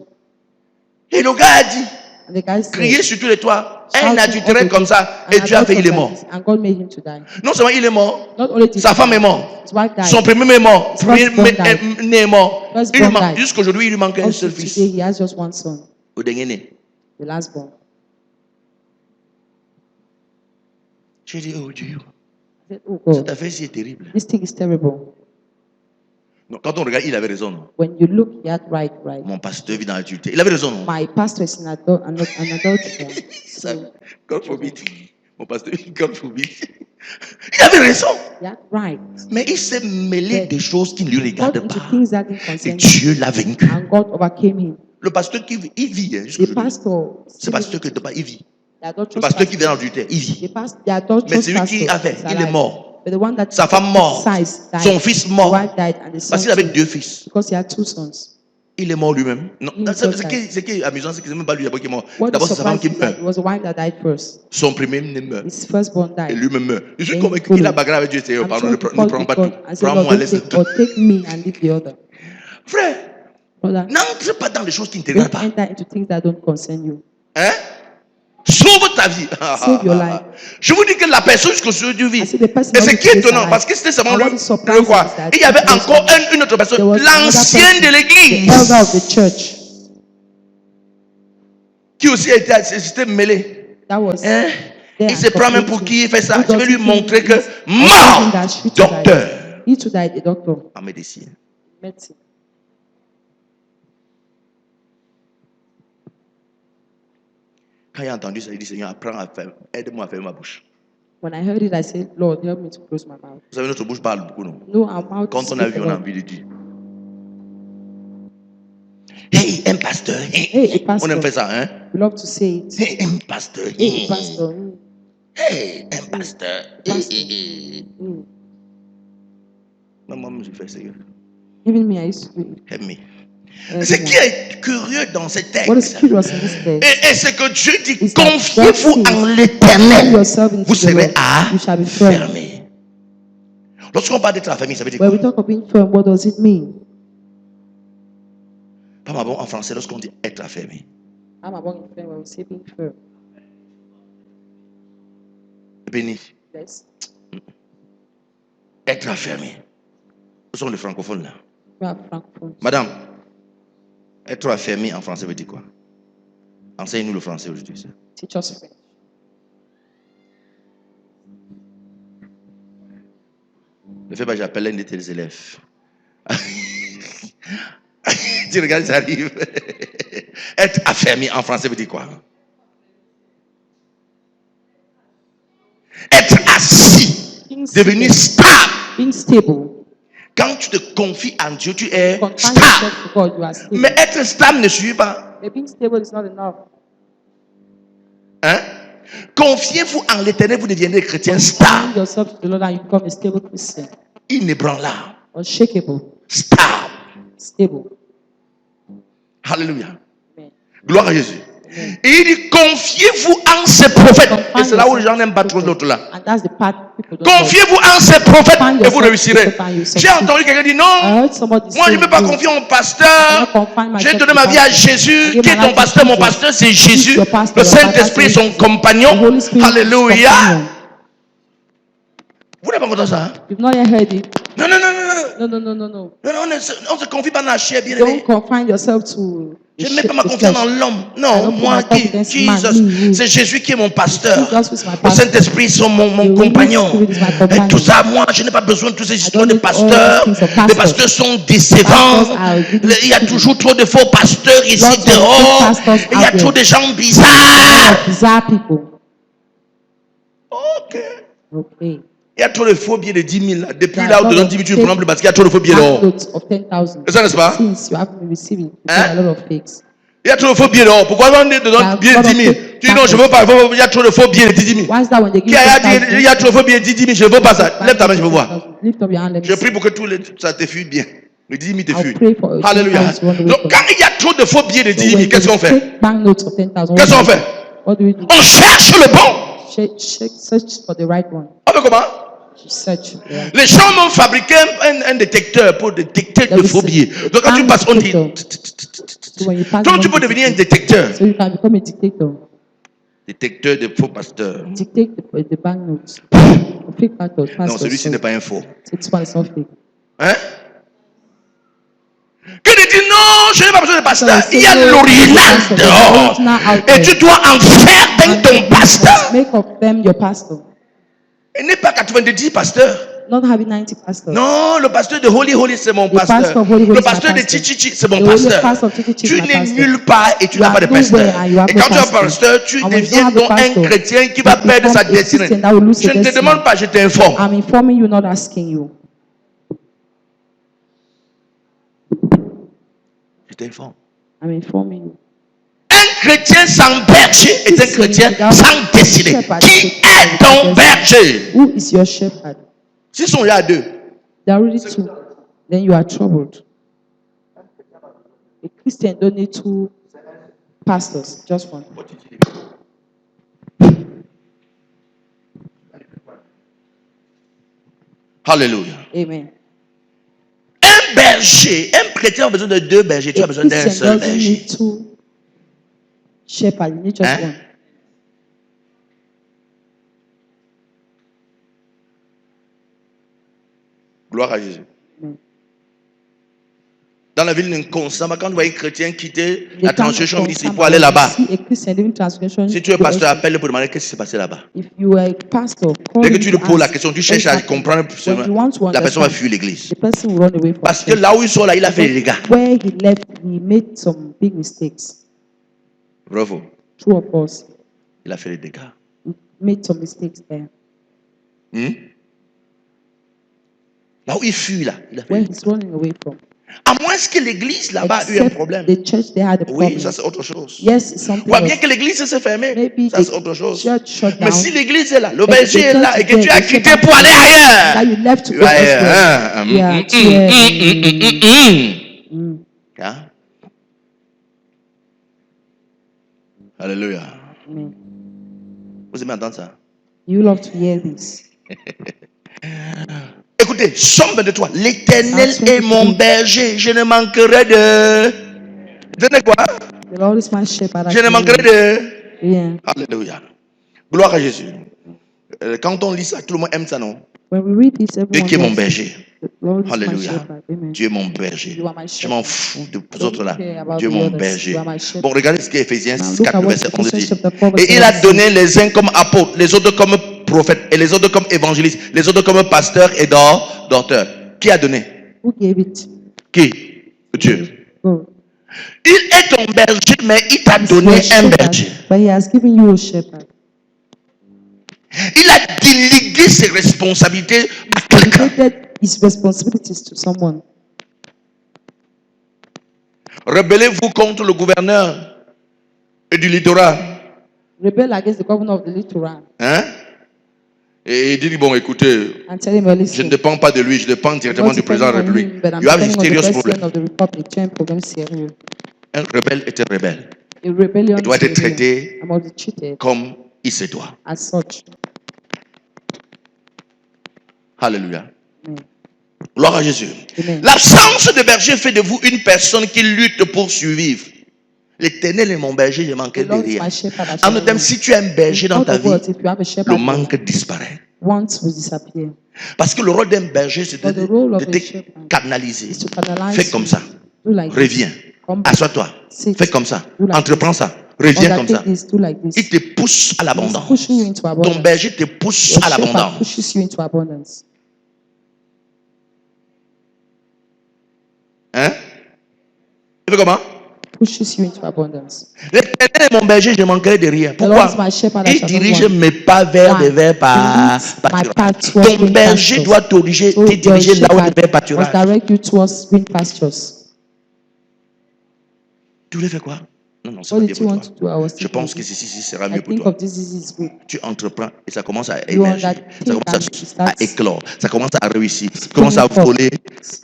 Et le gars a dit, And the guy said, criez sur tous les toits, un shouting adultère all the comme day, ça, an et Dieu a fait, il est adulterer mort. like this, and God made him to die. Non seulement il est mort, Not only did sa he femme die, est morte, his wife died. son premier est mort, His firstborn né est mort. Firstborn died. Jusqu'aujourd'hui, il lui manque un Also seul today, fils. he has just one son, Au dernier né. the last born. J'ai dit, oh Dieu, I said, oh cette God, affaire-ci est terrible. this thing is terrible. Non, quand on regarde, il avait raison. Non? When you look, he had right. Mon pasteur vit dans l'adultère. Il avait raison. Non? My pastor is an adulterer. Ça, So God forbid. Mon pasteur, God forbid. Il avait raison. he had right. Mais il s'est mêlé des choses qui ne lui Got regardent into pas. things that didn't Et concern him, Dieu l'a vaincu. and God overcame him. Le pasteur qui vit, il vit. Hein, The jusqu'aujourd'hui. pastor, Ce pasteur qui il vit. the Le adulterous pasteur qui vient dans pastor, l'adultère, il vit. the adulterous Mais celui qui pastor a fait, is il est alive. mort. But the one that Sa femme morte. criticized died. Son fils The mort. wife died and the son Parce qu'il avait too, deux fils. because he had two sons. Il est mort lui-même. Non, Il ce est ce qui est amusant, c'est que c'est même pas lui d'abord qui est mort. What D'abord, is c'est sa femme qui surprising is that meurt. it was the wife that died first. Son premier né meurt. His firstborn Et died. lui-même meurt. Je suis Then convaincu he qu'il a followed. bagarre avec Dieu. C'est I'm pardon, sure ne he prends called pas God tout. and said, Prends-moi, Lord, laisse don't take, or take me and leave the other. Frère, Brother, n'entre pas dans des choses qui ne te regardent don't pas. enter into things that don't concern you. Hein? Sauve ta vie. Save your life. Je vous dis que la personne jusqu'aujourd'hui vit. I see the person Et ce always qui est stays étonnant, alive. parce que c'était seulement And le, what is surprising le quoi. is that Il y avait there was encore une autre personne, there was l'ancienne de another person, the l'église, elder of the church, qui aussi était mêlé. that was Hein? there. Il se prend même pour qui il fait ça. Who Je vais lui doesn't montrer think que he's- mort, that she too died. docteur, He too died, a doctor. en médecine. Medicine. Quand il a entendu ça, il dit Seigneur, apprends à faire, aide-moi à faire ma bouche. When I heard it, I said, Lord, help me to close my mouth. Vous savez, notre bouche parle beaucoup, non? No, our mouth Quand on a speaks vu, a on a lot. envie de dire. Hey, un pasteur. Hey, a pastor. On aime faire ça, hein? We love to say it. Hey, un pasteur. Hey, a pastor. Hey, un pasteur. Pastor. Hey. Moi, je fais Seigneur. Even me, I used to do it. Help me. Uh, Ce qui est curieux dans ce What is texte, curious in this text et c'est que Dieu dit, is that confiez-vous God en says, l'Éternel, yourself into vous the serez Lord, you shall be firm. affermis. Lorsqu'on parle d'être affermi, ça veut dire When quoi? we talk of being firm, what does it mean? Pas ma bon en français lorsqu'on dit être affermi. I'm about in firm when we say being firm. Béni. Yes. Être affermi. Ce sont les francophones là. We are francophone. Madame, être affermi en français veut dire quoi? Enseigne-nous le français aujourd'hui. Ça. Teach us French. Ne fais pas, j'appelle un de tes élèves. Tu regardes, ça arrive. Être affermi en français veut dire quoi? Être assis, Being devenir stable. stable. Being stable. Quand tu te confies en Dieu, tu es Confine stable. yourself to God, you are stable. Mais être stable ne suffit pas. But being stable is not enough. Hein? Confiez-vous en l'Éternel, vous deviendrez chrétien Confine stable, yourself to the Lord and you become a stable Christian. inébranlable, Unshakable. stable. Stable. Alléluia. Amen. Gloire à Jésus. Amen. Et il dit, confiez-vous en ces prophètes. Et c'est là où les gens n'aiment pas trop yourself l'autre là. And that's the part people don't know. Confiez-vous en ces prophètes Confine et vous yourself, réussirez. confine yourself. J'ai entendu quelqu'un dire I non, heard somebody moi je say, ne peux pas no, confier en I pasteur. cannot confine myself J'ai donné to ma vie à pastor. I Jésus. gave Qui est my ton life to pasteur? Mon Jesus. pasteur, c'est He's Jésus. your pastor. Le Your Saint-Esprit est pastor son is compagnon. The Holy Spirit is his Alléluia. companion. Vous n'avez pas entendu ça? Hein? You've not yet heard it. Non, non, non, non, non. No, no, no, no, no. Non, non, on ne se confie pas dans la chair, bien Don't aimé. confine yourself to. Je ne mets pas ma confiance dans l'homme. Non, moi qui, Jesus, c'est Jésus qui est mon pasteur. Le Saint-Esprit sont mon compagnon. Et tout ça, moi, je n'ai pas besoin de toutes ces histoires de pasteurs. Les pasteurs sont décevants. Il y a toujours trop de faux pasteurs ici dehors. Il y a trop de gens bizarres. Bizarre people. Ok. Okay. Il y a trop de faux billets de 10 000 là. Depuis là où tu donnes 10 000, tu ne prends plus parce qu'il y a trop de faux billets dehors. C'est ça, n'est-ce pas? Since you have been receiving Hein? a lot of fakes. Il y a trop de faux billets dehors. Pourquoi on te donne billet de 10 000? Tu dis non, je ne veux pas. Il y a trop de faux billets de 10 000. Why is that when they give Qui a dit il y a trop de faux billets de 10 000? Je ne veux pas ça. Lève ta main, je veux voir. Lift up your hand. Je prie pour que ça te fuit bien. Les 10 000 te I'll fuient. pray for it. Alléluia. Donc quand il y a trop de faux billets de 10 000, qu'est-ce qu'on fait? Banknotes of 10,000. Qu'est-ce qu'on fait? What do we do? On cherche le bon. Search for the right one. On fait comment? Search for the right one. Les gens m'ont fabriqué un détecteur pour détecter le faux billet. Donc quand tu passes, on dit. So when you pass Donc tu peux devenir un détecteur. so you can become a dictator. Détecteur de faux pasteurs. Dictate the banknotes. Fake banknotes. Non, celui-ci n'est pas un faux. This one is not fake. Hein? Que de dire non, je n'ai pas besoin de pasteur. Il y a l'original dehors. Et tu dois en faire d'un ton pasteur. Make of them your pastor. Il n'est pas 90 pasteurs. Not having 90 pastors. Non, le pasteur de Holy Holy, c'est mon pasteur. pastor of Holy Holy Le is my pasteur de pastor. Chichichi, c'est mon The Holy pasteur. pastor of Chichichi is Tu my n'es pastor. nulle part et tu You n'as pas are de pasteur. nowhere and you have Et no quand tu es pastor. pasteur, tu And when you deviens have a donc un pastor, chrétien qui va you perdre sa become a destinée. Christian that will lose Je your ne te destiny. demande pas, je t'informe. I'm informing you, not asking you. Je t'informe. I'm informing you. Un chrétien sans berger est un chrétien sans destinée. Qui est ton berger? Who is your shepherd? S'ils sont là à deux, They are already two. Then you are troubled. A Christian don't need two pastors, just one. Alléluia. Amen. Un berger, un chrétien a besoin de deux bergers. Tu as A besoin d'un Christian seul doesn't berger. need two shepherds, you need just Hein? one. Gloire à Jésus. Amen. Dans la ville constamment, quand tu vois un chrétien quitter They la come transgression from municipale some- pour aller là-bas, See a Christian living transgression. si tu es pasteur, appelle-le pour demander qu'est-ce qui s'est passé là-bas. If you are a pastor, call Dès que him tu to lui poses la ask question, tu what cherches à happened. comprendre, When you want to la personne va understand, fuir l'église. the person will run away from Parce que church. là où il sort, là, il a fait des dégâts. Where he left, he made some big mistakes. Bravo. True or false? Il a fait des dégâts. He made some mistakes there. Hmm? Là où il fuit, là, il a fait Where des dégâts. he's running away from. À moins que l'église là-bas a eu un Except problème. the church, they had a problem. Oui, ça c'est autre chose. Yes, it's something Ou bien else. que l'église s'est fermée, Maybe ça c'est autre the chose. church shut Mais down. si l'église est là, le But berger the est là church et que is tu there, as the quitté shepherd pour aller That ailleurs. you left to Tu go vas elsewhere. ailleurs. Yeah, Hein? Hein? Alléluia. Amen. Vous aimez entendre ça? You love to hear this. Écoutez, Somme 23. L'Éternel Psalm est mon 23. berger, je ne manquerai de. De quoi? The Lord is my shepherd. I Je ne shall manquerai not de. want. Yeah. Alléluia. Gloire à Jésus. Quand on lit ça, tout le monde aime ça, non? When we read this, Dieu everyone qui est mon knows berger. the Lord is my Alléluia. shepherd. Amen. Dieu est mon berger. You are my Je m'en shepherd. fous de vous Don't autres là. care about Dieu est the mon others. berger. You are my shepherd. Bon, regardez ce qu'Éphésiens Now, look at 4, what verset 11 Ephesians dit. chapter 4, verse Et il a 11 donné les uns comme apôtres, les autres comme prophètes, et les autres comme évangélistes, les autres comme pasteurs et docteurs. Qui a donné? Who gave it? Qui? Dieu. God. Il est ton berger, mais il t'a He's donné your un shepherd, berger. but he has given you a shepherd. Il a délégué ses responsabilités à quelqu'un. Delegated his responsibilities to someone. Rebellez-vous contre le gouverneur et du littoral. Rebel against the governor of the littoral Hein? Et il dit, bon, écoutez, and tell him, well, je ne listen, dépends pas de lui, je dépends directement not du président de la depending on République. him, but I'm You have a depending on the serious president problem. of the republic. Tu as un problème sérieux. Un rebelle est un rebelle. A rebellion Il doit is être a rebellion. traité I must be treated comme il se doit. as such. Alléluia. Amen. Gloire à Jésus. Amen. L'absence de berger fait de vous une personne qui lutte pour survivre. L'Éternel est mon berger, je ne manquerai The de Lord is rien. my shepherd. I En shall d'autres not termes, want. si tu as un berger In dans ta other vie, words, if you have a le shepherd, manque disparaît. want will disappear. Parce que le rôle d'un berger, c'est But the role de of te a shepherd canaliser. is to canalize Fais comme ça. you. Do like this. Reviens. Come back. Assois-toi. Sit. Fais comme ça. Do like Entreprends this. ça. Reviens comme ça. Undertake this. Do like this. Il te pousse à He's l'abondance. pushing you into Ton abundance. berger te pousse Your à shepherd l'abondance. pushes you into abundance. Hein? Tu fais comment? Pushes you into abundance. L'Éternel est mon berger, je ne manquerai de rien. The Lord Pourquoi? is my shepherd, I Il shall not dirige want. mes pas vers Why? des verts He leads my pâturages. path towards Ton green berger pastures. doit te diriger So your là où les shepherd verts must pâturages. direct you towards green pastures. Tu voulais faire quoi? Non, c'est What pas did bien you pour want toi. to do? I was Je pense thinking que of ceci sera I mieux pour think toi. of this is good. Tu entreprends et ça commence à You émerger. undertake Ça commence and it à starts éclore. Ça commence à réussir. Tu commences à coming forth. voler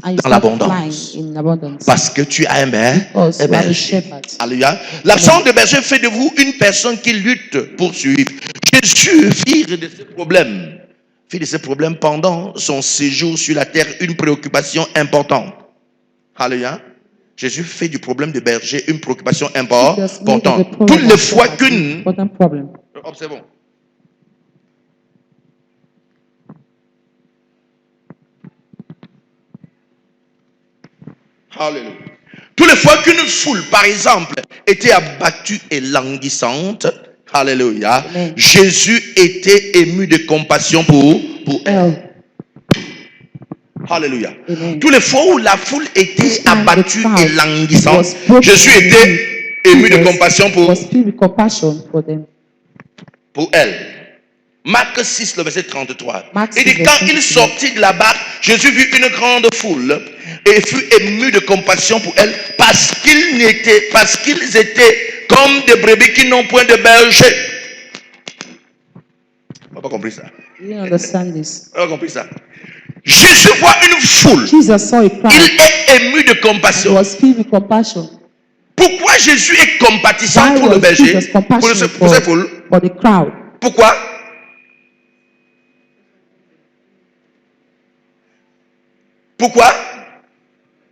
And you dans start l'abondance. flying in abundance. Parce que tu as un Because you have a berger. shepherd. Alléluia. L'absence de berger fait de vous une personne qui lutte pour suivre. Jésus fit de ses problèmes. Fit de ses problèmes pendant son séjour sur la terre une préoccupation importante. Alléluia. Jésus fait du problème de berger une préoccupation Just made importante. the problem Toutes les of fois shepherd an qu'une... important problem. Observons. Alléluia. Toutes les fois qu'une foule, par exemple, était abattue et languissante, alléluia, Amen. Jésus était ému de compassion pour elle. Alléluia. Amen. Toutes les fois où la foule était Each time abattue the crowd et languissante, was broken Jésus and était ému de Jesus compassion was filled with compassion for them. pour elle. Marc 6, le verset 33. Marc Il 6, dit, quand verset il 33. sortit de la barque, Jésus vit une grande foule et fut ému de compassion pour elle parce qu'ils étaient comme des brebis qui n'ont point de berger. On n'a pas compris ça. You didn't understand this. On n'a pas compris ça. Jésus voit une foule. Jesus saw a crowd Il est ému de and compassion. was filled with compassion. Pourquoi Jésus est compatissant Why pour le was berger? Jesus compassionate Pour cette foule. for the crowd? Pourquoi?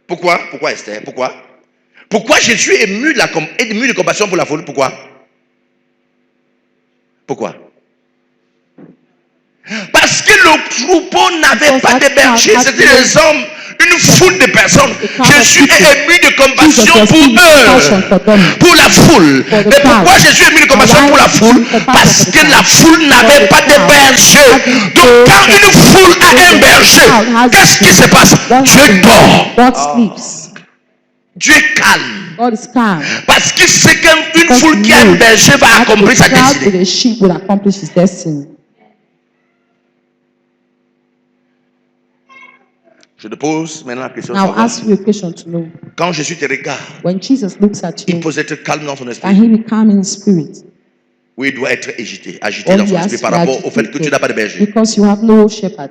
Pourquoi Esther? Pourquoi Jésus est ému de compassion pour la foule? Pourquoi? Parce que le troupeau n'avait Because pas that de berger, crowd had c'était des hommes, une foule de personnes. crowd of Jésus people. est ému de compassion Jesus was pour filled with compassion eux, for them. pour la foule. For the Mais pourquoi crowd. Jésus est ému de compassion And why pour la was he foule? filled with compassion Parce for the que crowd? la foule n'avait the pas de crowd berger. having Donc no quand une shepherd. foule a un So the berger, crowd has qu'est-ce a qui se passe? What Dieu happens? dort. God sleeps. Dieu est calme. God is calm. Parce qu'il sait qu'une Because foule he qui a un knows berger va that accomplir sa a crowd with destinée. a sheep will accomplish his destiny. Je te pose maintenant la question. Now savoir, ask you a question to know. quand Jésus te regarde, When Jesus looks at il you, peut être calme dans son can esprit. he be calm in spirit? Oui, il doit être agité Or dans he son has esprit to par be rapport au fait que tu agitated n'as pas de berger. because you have no shepherd.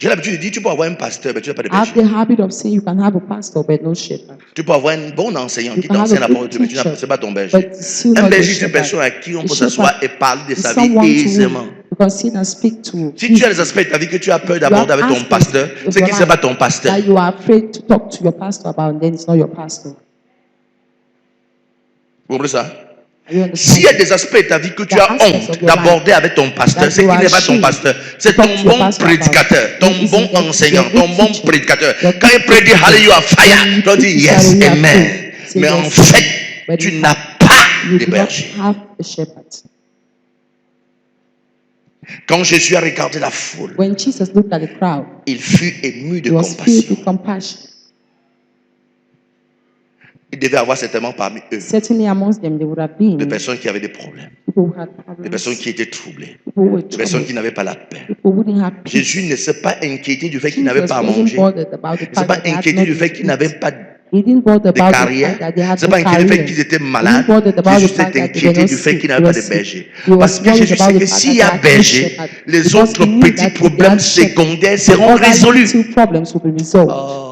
J'ai l'habitude de dire, tu peux avoir un pasteur, mais tu n'as pas de I have berger. the habit of saying you can have a pastor but no shepherd. Tu peux avoir un bon enseignant You qui can have t'enseigne a la parole good de Dieu, mais teacher, ce n'est pas ton berger. but still Un not the berger, c'est une shepherd. personne à qui on peut The s'asseoir shepherd et parler de is sa vie someone to aisément. whom you can sit and speak to. Si tu as des aspects de ta vie que tu as peur d'aborder avec ton pasteur, c'est que ce n'est pas ton pasteur. That you are afraid to talk to your pastor about, then it's not your pastor. Vous comprenez ça? You S'il y a understand? des aspects de ta vie que tu The as aspects honte of your d'aborder avec ton pasteur, that c'est you qu'il are n'est pas ton ashamed pasteur. C'est to talk ton to your bon pastor about. prédicateur, ton Then bon it's your enseignant, good ton bon teacher. prédicateur. Your Quand il good prédit teacher. Hallelujah, fire, When tu dis you yes, preach hallelujah, amen. say Mais en yes, fait, but tu in n'as fact, pas you de do not berger. have a shepherd. Quand Jésus a regardé la foule, When Jesus looked at the crowd, il fut ému de he was filled compassion. with compassion. Il devait avoir certainement parmi eux Certainly amongst them, there would have been des personnes qui avaient des problèmes, people who had des personnes problems, qui étaient troublées, people who were des personnes qui troubled, n'avaient pas la paix. people who didn't have peace. Jésus ne s'est pas inquiété du fait qu'il n'avait Jesus pas à wasn't manger. bothered about the Il ne s'est fact pas that they had inquiété du nothing fait to qu'il n'avait eat. pas He didn't bother de about the carrière. fact that they Il ne had s'est no pas inquiété du fait career. qu'ils étaient He malades. didn't bother about Jésus the fact s'est that they were inquiété not du fait sick. qu'il They n'avait pas were de sick. berger. He was Parce que worried Jésus about sait the que fact s'il y that a they had no berger, shepherd. les Because autres he knew petits that if they problèmes had shepherd, secondaires the seront other résolus. little problems will be resolved. Oh.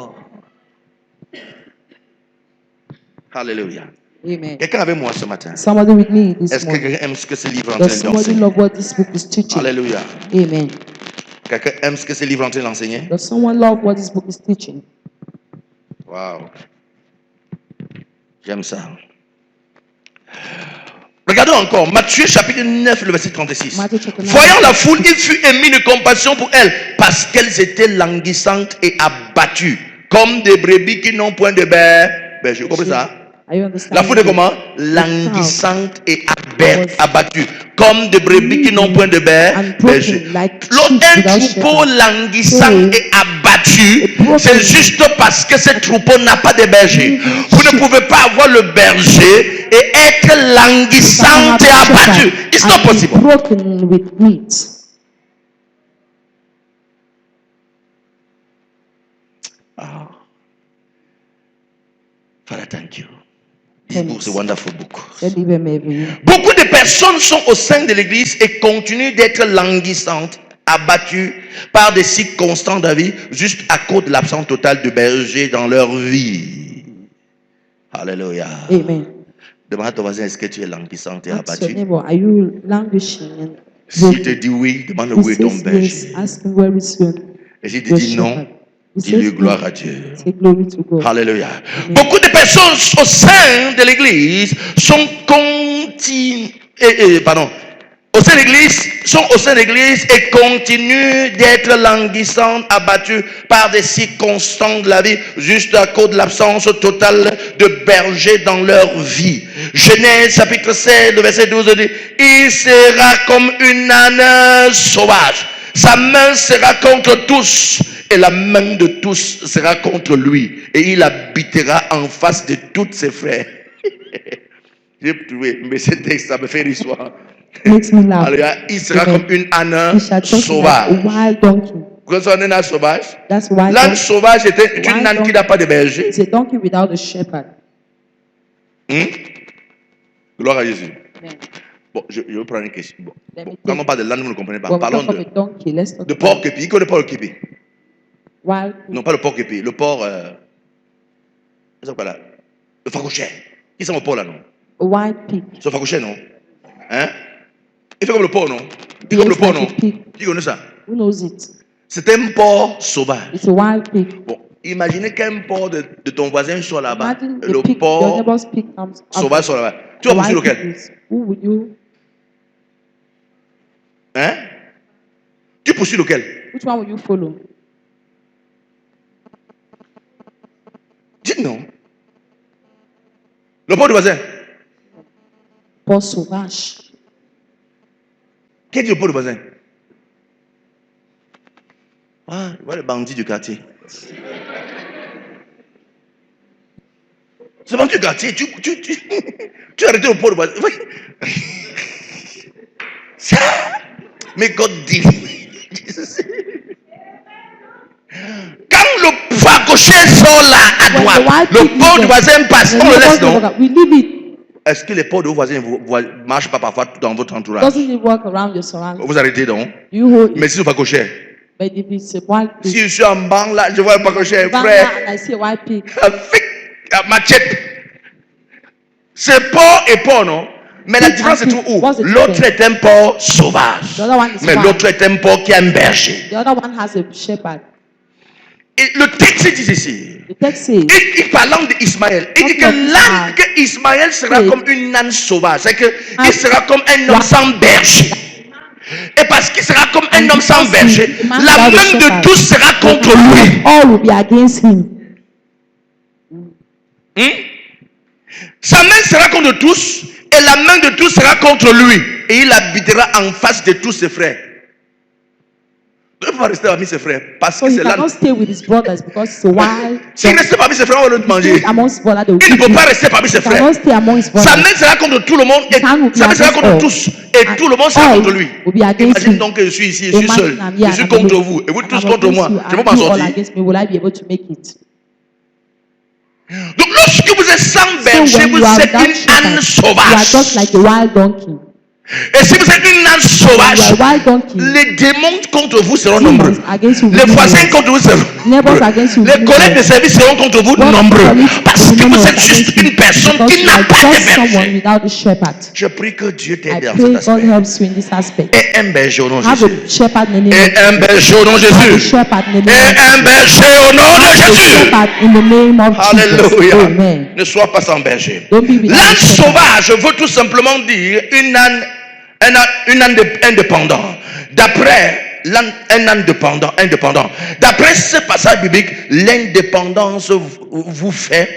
Alléluia. Amen. Quelqu'un avec moi ce matin? Somebody with me this Est-ce que morning. quelqu'un aime ce que ce livre est en Does train somebody d'enseigner? love what this book is teaching? Alléluia. Amen. Quelqu'un aime ce que ce livre est en train d'enseigner? Does someone love what this book is teaching? Wow. J'aime ça. Regardons encore, Matthieu chapitre 9, le verset 36. Matthew chapter 9. Voyant la foule, il fut ému de compassion pour elles, parce qu'elles étaient languissantes et abattues, comme des brebis qui n'ont point de berger. Vous comprenez ça? Are you understanding? La foule est comment? Languissante et abattue, comme des brebis qui n'ont point de berger. Un troupeau languissant et abattu, c'est juste parce que ce troupeau n'a pas de berger. Vous ne pouvez pas avoir le berger et être languissant et abattu. It's not possible. Broken with meat. Father, thank you. This book is a wonderful book. Beaucoup Beaucoup de personnes sont au sein de l'église et continuent d'être languissantes, abattues par des circonstances de la vie, juste à cause de l'absence totale de berger dans leur vie. Alléluia. Amen. Demande à ton voisin, est-ce que tu es languissante et Ask your abattue? neighbor, are you languishing and S'il te dit oui, demande où est ton yes, berger. ask him where is your Et s'il te dit non, dis-lui gloire à Dieu. say glory to God. Alléluia. Beaucoup de personnes au sein de l'église sont au sein de l'église et continuent d'être languissantes, abattues par des circonstances de la vie, juste à cause de l'absence totale de berger dans leur vie. Genèse chapitre 16, le verset 12 dit, il sera comme une âne sauvage. Sa main sera contre tous et la main de tous sera contre lui. Et il habitera en face de tous ses frères. J'ai trouvé, mais ce texte, ça me fait l'histoire. Makes me laugh. Alléluia. Il sera Amen. comme une âne He shall talk like sauvage. a wild donkey. Vous connaissez un âne sauvage? That's wild L'âne donkey. sauvage est une âne qui n'a pas de berger. It's a donkey without a shepherd. Gloire à Jésus. Amen. Bon, je vais prendre une question. Bon, Let me quand take- on parle de l'âne, vous ne comprenez pas. When we Parlons talk of a donkey, let's talk de about porc épi. Qui connaît pas le képi? wild Non, pas le porc épi. Le porc. C'est quoi là? Le facochet. Qui c'est mon porc là, non? a wild pig. C'est le facochet, non? Hein? Il fait comme le porc, non? Il fait Yes, comme le porc, like non? a pig. Qui connaît ça? Who knows it? C'est un porc sauvage. It's a wild pig. Bon, imaginez qu'un porc de ton voisin soit là-bas. Imagine Le the pig, your porc neighbor's pig comes up. sauvage soit là-bas. Tu The vas pousser wild lequel? pig is- Who would you? Hein? Tu poursuis lequel? Which one will you follow? Dites non. Le porc du voisin. Porc sauvage. Qui dit le porc du voisin? Ah, voilà le bandit du quartier. Ce bandit du quartier, tu as arrêté le porc du voisin. Oui. Ça, mais God dit. Quand le facochet sort là à When the droite, wild le pig porc is du there, voisin passe, the on le laisse, neighbor's non? neighbor- We leave it. Est-ce que les porcs de vos voisins ne marchent pas parfois dans votre entourage? Doesn't it work around your surroundings? Vous arrêtez donc. You hold Mais it. si le facochet, But if it's a wild pig, si je suis en banc là, je vois le facochet, bang frère, and I see a wild pig. avec la machette. C'est porc et porc, non? Mais la différence se trouve où? What's the L'autre difference? est un porc sauvage. The other one is Mais wild. l'autre est un porc qui a un berger. The other one has a shepherd. Et le texte dit ici, The text says, il parlant d'Ismaël, il dit que l'âne, que Ismaël sera Oui. comme une âne sauvage. C'est que Ah. il sera comme un homme sans berger. Et parce qu'il sera comme un homme sans berger, la main de tous sera contre lui. all will be against him. Sa main sera contre tous et la main de tous sera contre lui. Et il habitera en face de tous ses frères. Il ne peut pas rester parmi ses frères parce So que he c'est l'âne. cannot stay with his brothers because it's a wild. S'il reste parmi ses frères, on va le manger. Amongst his brothers, they will Il ne eat peut him. pas rester parmi ses He frères. cannot stay among his Sa brothers. main sera contre tout le monde et His hand will be sa main sera against contre all. tous et And tout le monde sera all contre lui. will be against Imagine him. donc que je suis ici, je suis Imagine seul, I'm here je suis and contre I'm vous et vous I'm tous contre against moi. you, Je ne peux and pas you m'en all sortir. against me. Will I be able to make it? Donc lorsque vous êtes sans So berger, when vous you are êtes without une âne shepherd, you are just sauvage. like a wild donkey. Et si vous êtes une âne sauvage, les démons contre vous seront nombreux. Les voisins contre vous seront nombreux. Les collègues de service seront contre vous nombreux. Parce que vous êtes juste une personne qui n'a pas de berger. Je prie que Dieu t'aide dans cet aspect. Et un berger au nom de Jésus. Et un berger au nom de Jésus. Et un berger au nom de Jésus. Alléluia. Ne sois pas sans berger. L'âne sauvage veut tout simplement dire une âne indépendant. D'après un âne indépendant. D'après ce passage biblique, l'indépendance vous fait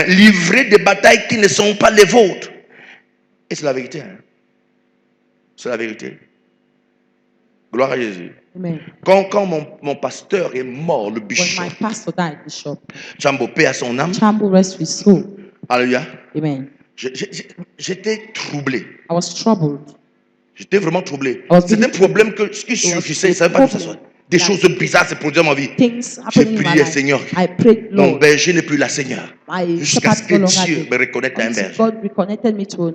livrer des batailles qui ne sont pas les vôtres. Et c'est la vérité. C'est la vérité. Gloire à Jésus. Amen. Quand mon pasteur est mort, le bishop, when my pastor died, Bishop, Chambo, paix à son âme. Chambo rest his soul. Alléluia. Amen. J'étais troublé. I was troubled. J'étais vraiment troublé. C'est un problème qui surgissait. Ça ne savais pas que ça soit. Des choses bizarres se produisaient dans ma vie. J'ai prié, Seigneur. Mon berger n'est plus là, Seigneur. Jusqu'à ce que Dieu me reconnecte à un berger.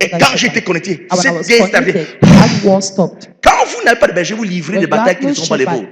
Et quand j'étais connecté, cette guerre est arrivée. Quand vous n'avez pas de berger, vous livrez des batailles qui ne sont pas les vôtres.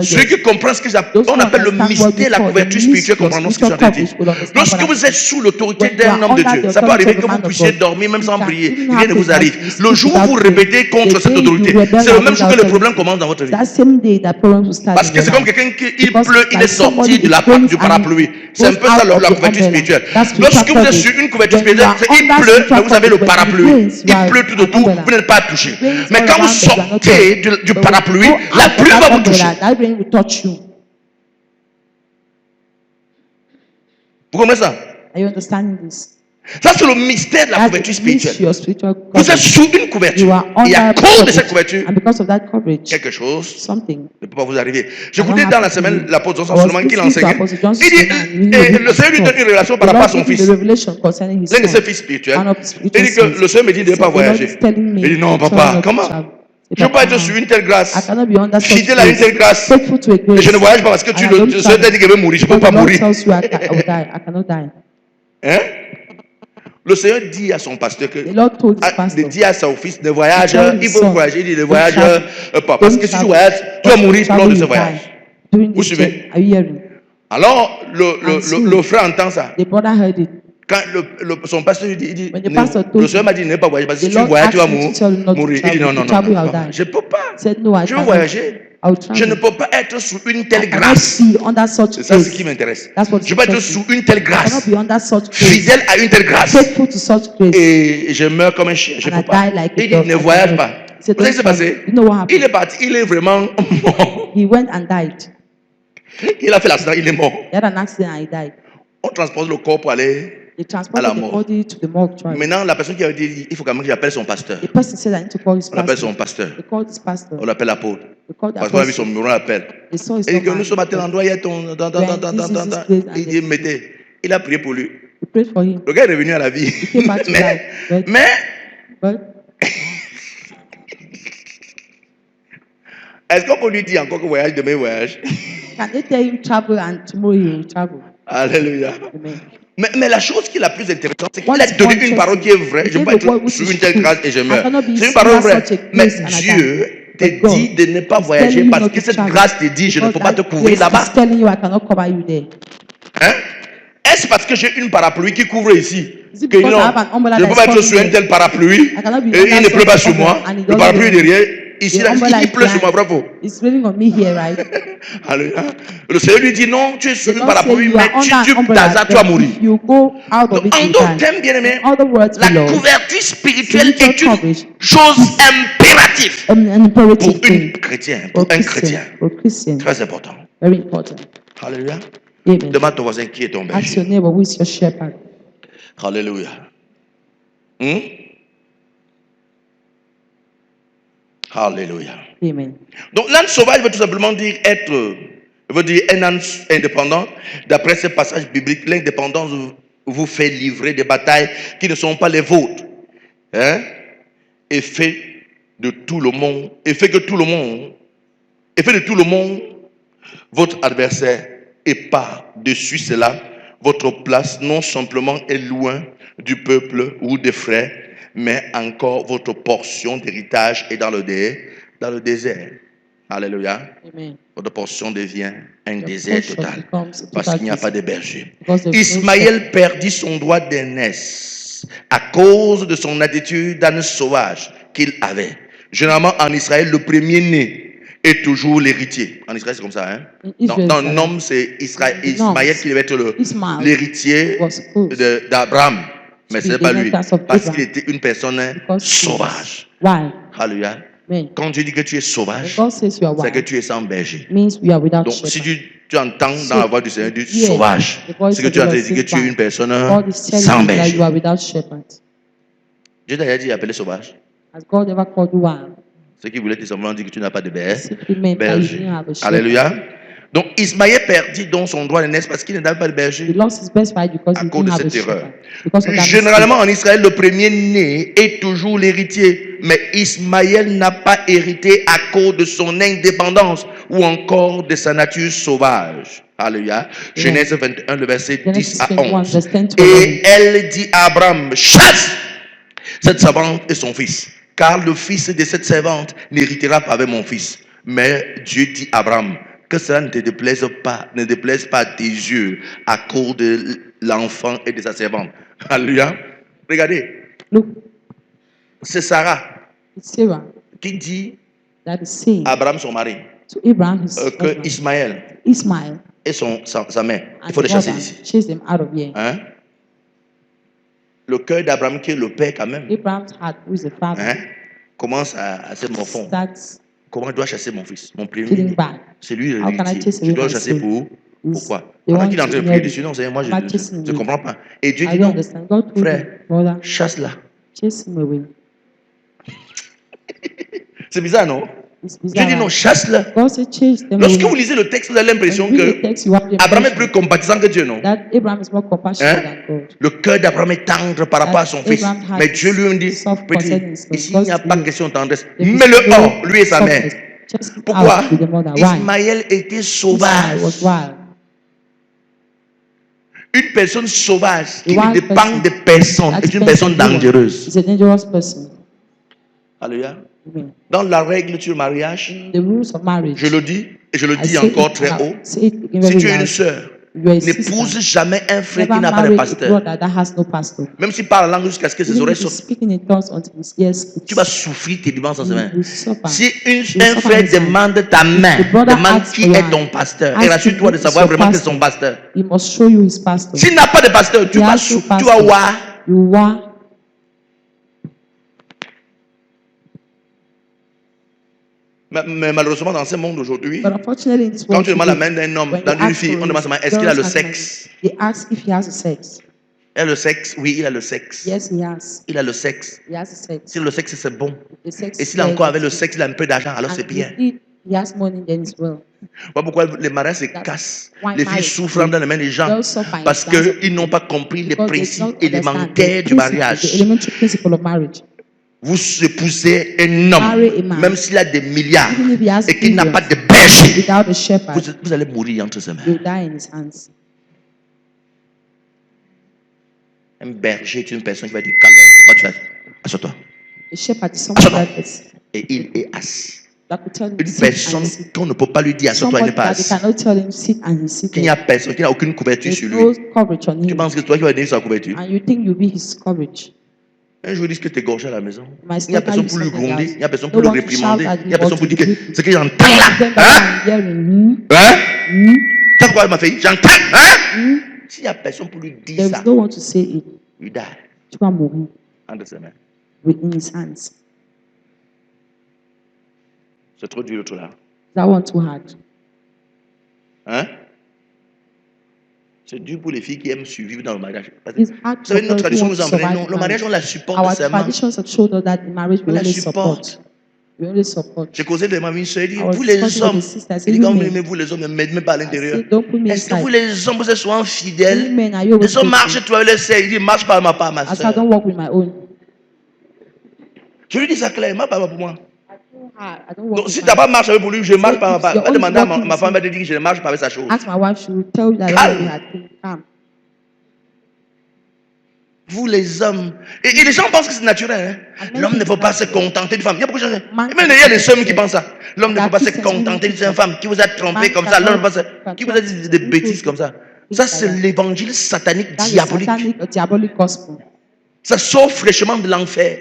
Ceux qui comprennent ce qu'on appelle le mystère, la couverture spirituelle, comprendront ce que j'ai dit. Lorsque vous êtes sous l'autorité d'un homme de Dieu, ça peut arriver que vous puissiez dormir même sans prier. Rien ne vous arrive. Le jour où vous répétez contre cette autorité, c'est le même jour que le problème commence dans votre vie. Parce que c'est comme quelqu'un qui pleut, il est sorti du parapluie. C'est un peu ça la couverture spirituelle. Lorsque vous êtes sur une couverture spirituelle, il pleut, mais vous avez le parapluie. Il pleut tout autour, vous n'êtes pas touché. Mais quand vous sortez du parapluie, la pluie va vous toucher. Vous comprenez ça? Ça, c'est le mystère de la couverture spirituelle. Vous êtes sous une couverture. Et à cause de cette couverture, quelque chose ne peut pas vous arriver. J'écoutais dans la semaine l'apôtre Johnson Solomon qui l'enseignait. Il dit, le Seigneur lui donne une relation par rapport à son fils. L'un de ses fils spirituels. Il dit que le Seigneur me dit de ne pas voyager. Il dit, non, papa, comment? Je ne peux pas être sur une telle grâce. Fidèle à une telle grâce. Et je ne voyage pas parce que le Seigneur t'a dit qu'il veut mourir. Je ne peux pas mourir. Hein? Le Seigneur dit à son pasteur dit à son fils de voyage, il faut voyager, il dit de voyage pas. Parce que si tu voyages, tu vas mourir lors de ce voyage. Vous suivez? Alors, le frère entend ça. Quand son pasteur lui dit, le Seigneur m'a dit ne pas voyager, parce que si tu voyages, tu vas mourir. Il dit non, je ne peux pas. Je veux voyager. Je ne peux pas être sous une telle grâce. C'est ça ce qui m'intéresse. Je ne peux pas être sous une telle grâce. Fidèle à une telle grâce. Et je meurs comme un chien. Je ne peux pas. Il dit ne voyage pas. Vous savez ce qui s'est passé? Il est parti. Il est vraiment mort. Il a fait l'accident. Il est mort. On transporte le corps pour aller à la mort. Maintenant, la personne qui a dit il faut quand même qu'il appelle son pasteur. On appelle son pasteur. On l'appelle l'apôtre. Parce qu'on a vu son numéro, on l'appelle. Et il dit que nous sommes à tel endroit, il y a ton. Il dit mettez. Il a prié pour lui. Le gars est revenu à la vie. Mais est-ce qu'on peut lui dire encore que voyage, demain voyage? Alléluia. Mais la chose qui est la plus intéressante, c'est qu'il a donné une parole qui est vraie. Je ne peux pas être sur une telle grâce et je meurs. C'est une parole vraie. Mais Dieu te dit de ne pas voyager parce que cette grâce te dit je ne peux pas te couvrir là-bas. Hein? Est-ce parce que j'ai une parapluie qui couvre ici que non, je ne peux pas être sur un tel parapluie et il ne pleut pas sur moi. Le parapluie est derrière. Ici, là, il pleut sur moi, bravo. Le Seigneur lui dit non, tu es sur une parapluie, mais tu vas mourir. En d'autres termes, bien aimé, la couverture spirituelle est une chose impérative pour un chrétien. Très important. Alléluia. Demande ton voisin qui est ton berger. Alléluia. Alléluia. Amen. Donc l'âne sauvage veut tout simplement dire un âne indépendant. D'après ce passage biblique, l'indépendance vous fait livrer des batailles qui ne sont pas les vôtres. Hein? Et fait de tout le monde votre adversaire. Et par-dessus cela, votre place non simplement est loin du peuple ou des frères, mais encore votre portion d'héritage est dans le désert. Alléluia. Amen. Votre portion devient un Your désert portion total becomes a parce total qu'il n'y a pas de desert. berger. Because there's no Ismaël perdit son droit d'aînesse à cause de son attitude d'âne sauvage qu'il avait. Généralement en Israël, le premier-né est toujours l'héritier. En Israël, c'est comme ça. Hein? In Israel, Dans it's like Nom, c'est Ismaël Noms, qui devait être Ismael l'héritier was supposed d'Abraham. Mais to ce n'est be pas the lui. inheritance of Parce Abraham. qu'il était une personne because he was sauvage. wild. Alléluia. Amen. Quand Dieu dit que tu es When sauvage, God says you are c'est que wild, tu es sans berger. means we are without Donc, si shepherd. tu entends So, dans la voix du Seigneur dire yes, sauvage, the voice c'est que of tu the as Lord dit que says tu es une wild. personne God is telling sans you that you berger. are without shepherd. Dieu t'a dit appeler sauvage. Has God ever called you wild? Ce qui voulait te simplement dire que tu n'as pas de Simply meant that you berger. didn't have a shepherd. Alléluia. Donc, Ismaël perdit donc son droit d'aînesse parce qu'il n'avait pas de He berger lost his best fight because à he cause de didn't have a cette erreur. shepherd. Because of that Généralement en Israël, le premier-né est toujours l'héritier. Mais Ismaël n'a pas hérité à cause de son indépendance ou encore de sa nature sauvage. Alléluia. Genèse 21, le verset 10 à 11. Et elle dit à Abraham, chasse cette servante et son fils, car le fils de cette servante n'héritera pas avec mon fils. Mais Dieu dit à Abraham, que cela ne déplaise pas à tes yeux à cause de l'enfant et de sa servante. Alléluia. Regardez. Look, C'est Sarah it's Sarah qui dit that is saying à Abraham son mari to Abraham his que husband, Ismaël Ismael et sa mère, il and faut les the chasser brother, d'ici. chase them out of here. Hein? Le cœur d'Abraham qui est le père quand même, Abraham's heart, who is the father, hein, commence à se morfondre. starts Comment je dois chasser mon fils, mon feeling premier-né? bad. C'est lui How can I l'héritier. chase Tu away dois my chasser son? pourquoi? They Pendant want qu'il est en train de to prier inherit. dessus, non, c'est moi, I'm not chasing je you. comprends pas. Et Dieu I dit don't non, understand. God told frère, him, brother, chasse-la. chase him away. C'est bizarre, non? It's Dieu bizarre. dit non, Right? chasse-la. God said, chase them Lorsque away. vous lisez le texte, vous avez When l'impression you read the que text, you have the Abraham est plus impression compatissant que Dieu, non? that Abraham is more compassionate Hein? than God. Le cœur d'Abraham est tendre par rapport à son fils. Abraham had Mais Dieu lui dit, soft petit, concerning his son. ici il n'y a God pas de said, question de tendresse. there is Mets-le no hors, lui et sa mère. softness. Chase him Pourquoi? out with the mother. Why? Ismaël était Ismael sauvage. was wild. Une personne sauvage qui A ne wild dépend person de personne that est une depends personne on no one dangereuse. is a dangerous person. Alléluia. Amen. Dans la règle sur le mariage, In the rules of marriage, je le dis et je le I dis say encore it très and haut. I say it again Si very tu es une loud. sœur, You are a n'épouse sister. jamais un frère qui Never n'a pas de marry a pasteur. brother that has no pastor. Même s'il parle la langue jusqu'à ce que ses Even oreilles if he's sautent, speaking in tongues until his ears tu vas souffrir tes dimanches sans semaine. you suffer. Si You un suffer frère his hand. demande ta main, The brother demande asks qui for your est ton hand. pasteur, Ask et rassure-toi him de who is savoir your vraiment que c'est pastor. son pasteur. He must show you his pastor. S'il n'a pas de pasteur, tu He vas has no tu vas pastor. voir. You are. Mais malheureusement, dans ce monde aujourd'hui, But unfortunately, in this quand world tu demandes la today, main d'un homme, when you dans une ask fille, for on demande seulement est-ce girls qu'il a le and sexe? men, they ask if he has a sex. Il a le sexe? Oui, il a le sexe. Yes, he has. Il a le sexe. He has a sex. Si le sexe c'est bon, The sex et is s'il a very encore avec le good. sexe, il a un peu d'argent, alors c'est And bien. if he has money, then it's well. Voilà pourquoi les mariages se That's cassent. why Les filles marriage souffrent dans les mains des gens girls suffer in parce the hands of qu'ils n'ont people. pas compris les Because they principes don't understand élémentaires the du principle, mariage. the elementary principle of marriage. Vous épousez un homme, Marry a man. même s'il a des milliards Even if he has et qu'il n'a pas billions, de berger, without a shepherd, vous allez mourir entre ses mains. you'll die in his hands. Un berger est une personne qui va dire calme, pourquoi tu fais? Assois-toi. A shepherd is someone that is Et il est assis. that could tell him Une sit personne and sit. qu'on ne peut pas lui dire assois-toi, il Somebody n'est pas that they assis. cannot tell him sit and he's Qu'il n'y a seated. personne, qu'il n'a aucune couverture There's sur no lui. coverage on Tu him, penses que c'est toi qui vas donner sa couverture? and you think you'll be his coverage. Un jour, il risque de t'égorger à la maison. My Il n'y a stepdad personne used pour lui something gronder, else. il n'y a personne No pour le one to réprimander, shout at il n'y a him personne or pour to dire que rebuke him. ce que j'entends là. Then Hein? I'm hearing, Hein? T'as quoi, ma fille? J'entends. Hein? S'il n'y a personne pour lui dire There ça, is no one to say it. il die Tu vas mourir entre ses mains. within his hands. C'est trop dur, l'autre là. That one too hard. Hein? C'est dur pour les filles qui aiment survivre dans le mariage. Parce que, It's hard vous for savez, notre girls tradition who want nous to enseigne, survive non, le in mariage, marriage. on la supporte Our seulement. traditions have showed us that in marriage we On la only supporte. support. We only support. J'ai causé de ma vie, je dis, I was vous les discussing with hommes, the sisters, il dit, you quand men. mais vous les hommes, ne m'aidez pas à I l'intérieur. said, don't put me Est-ce que inside. vous les hommes, vous êtes souvent You fidèles? men, are you always Les hommes marchent, faithful? toi, les sais, il dit, marche pas ma part, ma I said, I soeur. don't work with my own. Je lui dis ça clairement, pas pour moi. I don't work Donc, with si my tu n'as pas marché avec lui, je ne marche pas ma part. You're Va only demander à working ma with femme, me. va te dire que je ne marche pas avec sa chose. Ask my wife, she will tell you that I don't Calme. do her thing. Calm. Vous les hommes. Et les gens pensent que c'est naturel. Hein? L'homme ne peut pas se contenter d'une femme. Il y a beaucoup de gens. Même il y a des hommes qui pensent ça. L'homme ne peut pas se contenter d'une femme. Qui vous a trompé comme ça? L'homme ne peut pas se... Qui vous a dit des bêtises comme ça? Ça, c'est l'évangile satanique diabolique. Ça sort fraîchement de l'enfer.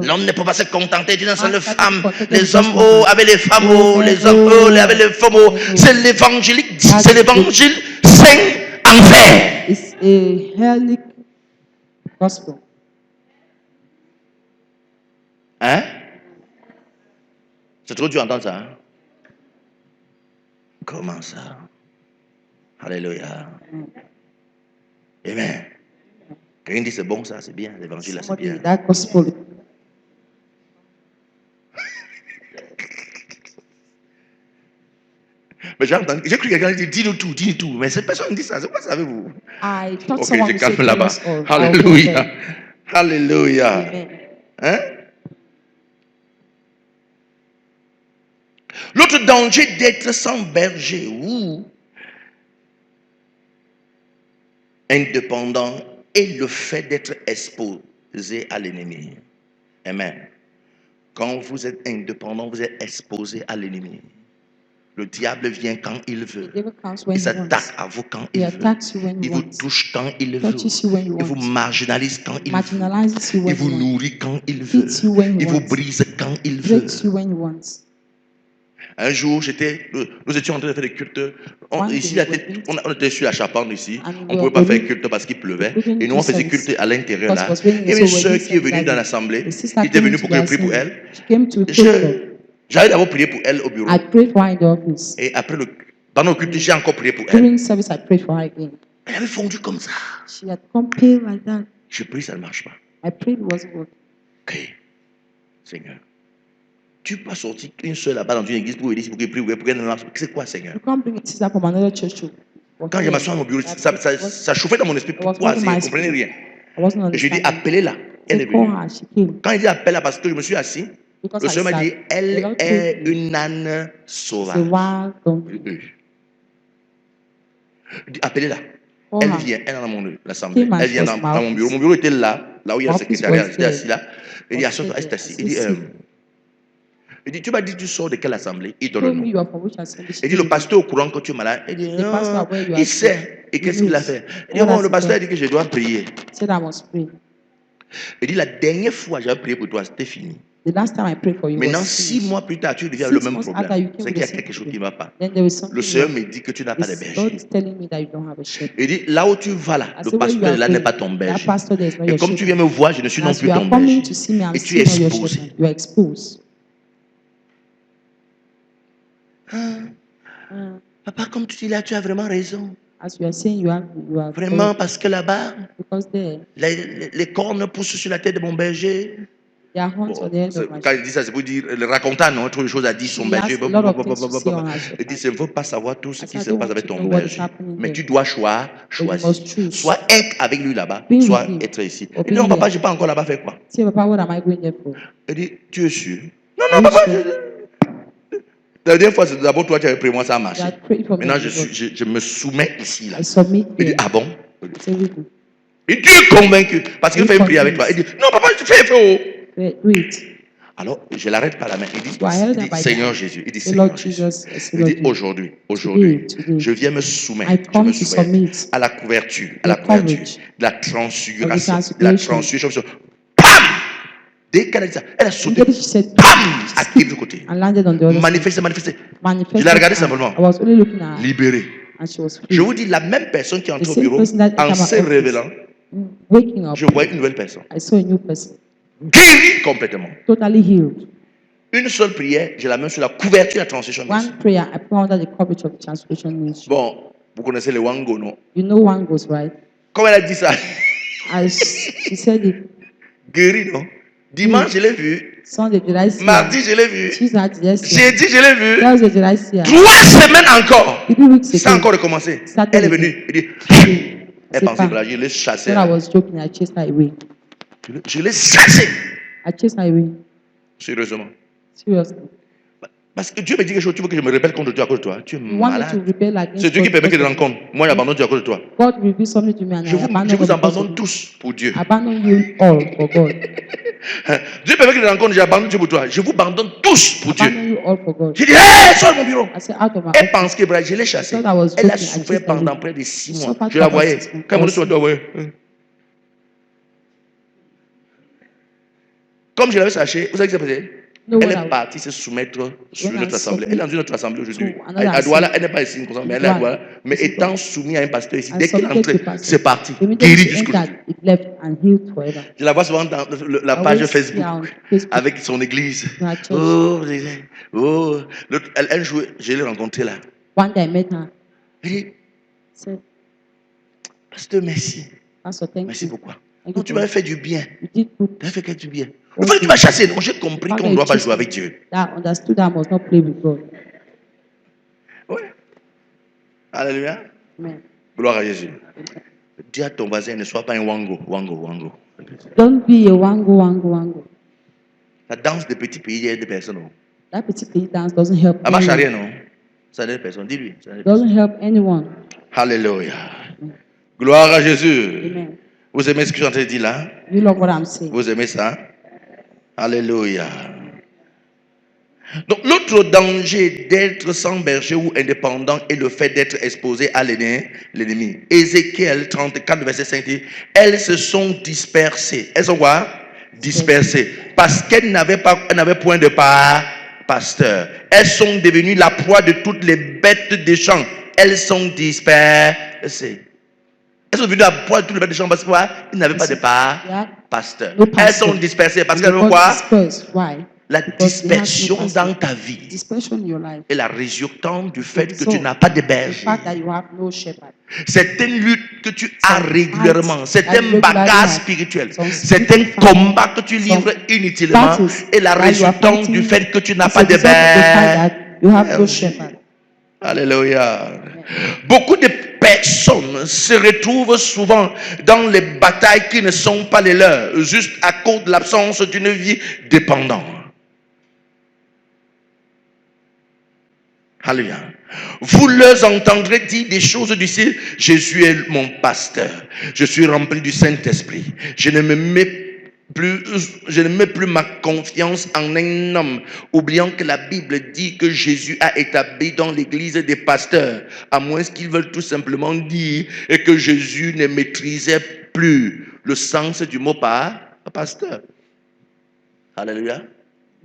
L'homme ne peut pas se contenter d'une seule femme. Les hommes, oh, avec les femmes, oh, les hommes, oh, avec les femmes, oh. C'est l'évangile saint enfer. It's a helic gospel. Hein? C'est trop dur d'entendre ça. Hein? Comment ça? Alléluia. Amen. Quelqu'un dit c'est bon ça, c'est bien, l'évangile là c'est bien. That gospel. Mais j'ai entendu, j'ai cru que quelqu'un dit dis-nous tout. Mais cette personne dit ça, c'est quoi savez-vous? Ok, je calme là-bas. Alléluia. Alléluia. Hein? L'autre danger d'être sans berger ou indépendant est le fait d'être exposé à l'ennemi. Amen. Quand vous êtes indépendant, vous êtes exposé à l'ennemi. Le diable vient quand il veut. Il s'attaque à vous quand il veut. Il vous touche quand il veut. Il vous marginalise quand il veut. Il vous nourrit quand il veut. Il vous brise quand il veut. Un jour, nous étions en train de faire des cultes. Ici, on était sur la charpente ici. On ne pouvait pas faire culte parce qu'il pleuvait. Et nous, on faisait culte à l'intérieur là. Il y avait une soeur qui est venue dans l'assemblée. Elle était venue pour que je prie pour elle. J'avais d'abord prié pour elle au bureau. Et après, pendant le culte, j'ai encore prié pour elle. Elle avait fondu comme ça. Je prie, ça ne marche pas. Ok. Seigneur. Tu ne peux pas sortir une seule là-bas dans une église pour aider, pour qu'elle prie, pour qu'elle ne marche pas. C'est quoi, Seigneur? Quand je m'assois à mon bureau, ça chauffait dans mon esprit. Pourquoi? Je ne comprenais rien. Et je lui ai dit, appelez-la. Elle est venue. Quand il dit appelez-la, parce que je me suis assis, le Seigneur m'a dit, elle est une âne sauvage. Appelez-la. Elle vient, elle est dans l'assemblée. Elle vient dans mon bureau. Mon bureau était là où il y a le secrétariat. J'étais assis là. Il dit, assis. Il dit, tu m'as dit, tu sors de quelle assemblée? Il donne le nom. Il dit, le pasteur au courant que tu es malade. Il dit, non, il sait. Et qu'est-ce qu'il a fait? Il dit, bon, le pasteur a dit que je dois prier. Il dit, la dernière fois que j'avais prié pour toi, c'était fini. Maintenant, 6 mois plus tard, tu deviens le même problème. C'est qu'il y a quelque chose qui ne va pas. Le Seigneur me dit que tu n'as pas de berger. Il dit, là où tu vas là, le pasteur là n'est pas ton berger. Et comme tu viens me voir, je ne suis non plus ton berger. Et tu es exposé. Papa, comme tu dis là, tu as vraiment raison. Vraiment, parce que là-bas, les cornes poussent sur la tête de mon berger. Bon, quand il dit ça, c'est pour dire, le racontant a autre chose à dire son berger. Il dit, je ne veux pas savoir tout ce qui se passe avec ton berger. Mais tu dois choisir. Soit être avec lui là-bas, soit être ici. Il dit, non, papa, je ne vais pas encore là-bas faire quoi? Il dit, tu es sûr? Non, papa, la dernière fois, c'est d'abord toi qui avais pris moi, ça a marché. Maintenant, je me soumets ici. Là. Il dit, ah bon? Il dit, tu es convaincu. Parce qu'il fait une prière avec toi. Il dit, non, papa, tu fais. Alors, je l'arrête par la main. Il dit, Seigneur Jésus. Il dit, Seigneur Jésus. Il dit, aujourd'hui, je viens me soumettre. À la couverture, de la transfiguration, Pam! Dès qu'elle a dit ça, elle a sauté. Pam! Active du côté. Manifesté. Je l'ai regardé simplement. Libéré. Je vous dis, la même personne qui est entrée au bureau, en se révélant, je vois une nouvelle personne. Guéri complètement. Une seule prière, je la mets sur la couverture de la Transformation Ministry. Bon, vous connaissez les Wango, non? You know Wangos, right? Comment elle a dit ça? She said it. Guéri, non? Dimanche, je l'ai vu. Mardi, je l'ai vu. Jeudi, je l'ai vu. 3 semaines encore. Ça a encore recommencé. Elle est venue. Elle dit, elle pensait que je l'ai chassée. Je l'ai chassée. Sérieusement. Parce que Dieu me dit quelque chose, tu veux que je me rebelle contre Dieu à cause de toi. Tu es You want me to malade. rebel against C'est Dieu qui God permet que je because of- rencontre. Moi, j'abandonne Dieu à cause de toi. God reveals something to me and Je I vous abandon God because abandonne of tous pour Dieu. it. Abandon you all for God. Dieu permet que je rencontre, j'abandonne Dieu pour toi. Je vous abandonne tous pour Dieu. Abandon you all for God. J'ai dit, hé, sors de mon bureau. I said, out of my Elle office. pense que je l'ai chassée. I thought I was Elle a joking. I souffert chased pendant her. près de 6 She mois. suffered Je la for about voyais. 6 months. Quand je la voyais. Comme je l'avais chassée, vous savez ce qui s'est passé? No, Elle what est I- partie se soumettre sur When notre I assemblée. submit Elle est dans une autre assemblée aujourd'hui. to another À Douala, assembly. elle n'est pas ici, mais elle est à Douala. Mais It's étant God. soumise à un pasteur ici, I dès qu'elle est submitted entrée, to pastor. c'est parti. Immediately Guérie she jusqu'au entered, it left and healed forever. Je la vois souvent dans la I page always see her Facebook on Facebook. avec son église. My church. Oh, oh. Elle jouait, je l'ai rencontrée là. One day I met her. Elle dit, I said, pasteur, merci. Pastor, thank Merci you. pourquoi? Thank Non, you tu for- m'avais fait du bien. You did good. Tu m'avais fait que du bien. Ok. Le fait que tu m'as chassé, non, j'ai compris Father, qu'on ne doit you pas chased jouer me. avec Dieu. That I understood I must not play with God. Ouais. Alléluia. Amen. Gloire à Jésus. Dis à ton voisin, ne sois pas un wango. Wango. Don't be a wango. La danse des petits pays, il y a des personnes. Non? That petit pays dance doesn't help La marche anyone. arrière, non? Ça a des personnes. Dis-lui. Ça a des Doesn't personnes. help anyone. Alléluia. Gloire à Jésus. Amen. Vous aimez ce que je suis en train de dire là? You love what I'm saying. Vous aimez ça? Alléluia. Donc, l'autre danger d'être sans berger ou indépendant est le fait d'être exposé à l'ennemi. Ézéchiel 34, verset 5 dit, elles se sont dispersées. Elles sont quoi? Dispersées. Parce qu'elles n'avaient point de pasteur. Elles sont devenues la proie de toutes les bêtes des champs. Elles sont dispersées. Elles sont devenues la proie de toutes les bêtes des champs parce qu'ils n'avaient pas de pasteur. No pastor. Elles sont dispersées parce qu'elles God avaient quoi? dispersed. Why? La Because they have no dispersion pastor. dans ta vie Dispersion in your life. est la résultante du fait que So, tu n'as pas de The berger. fact that you have no shepherd. C'est une lutte que tu as Some régulièrement. fights C'est that un you bagarre regularly spirituel. Some C'est un spiritual fight. combat que tu livres Some inutilement. battles Et la that you are résultante fighting du fait que tu n'as as pas a de result of the fact berger. that you have no shepherd. Alléluia. Beaucoup de personnes se retrouvent souvent dans les batailles qui ne sont pas les leurs, juste à cause de l'absence d'une vie dépendante. Alléluia. Vous leur entendrez dire des choses du style, Jésus est mon pasteur, je suis rempli du Saint-Esprit, je ne mets plus ma confiance en un homme, oubliant que la Bible dit que Jésus a établi dans l'église des pasteurs, à moins qu'ils veulent tout simplement dire et que Jésus ne maîtrisait plus le sens du mot pasteur. Alléluia.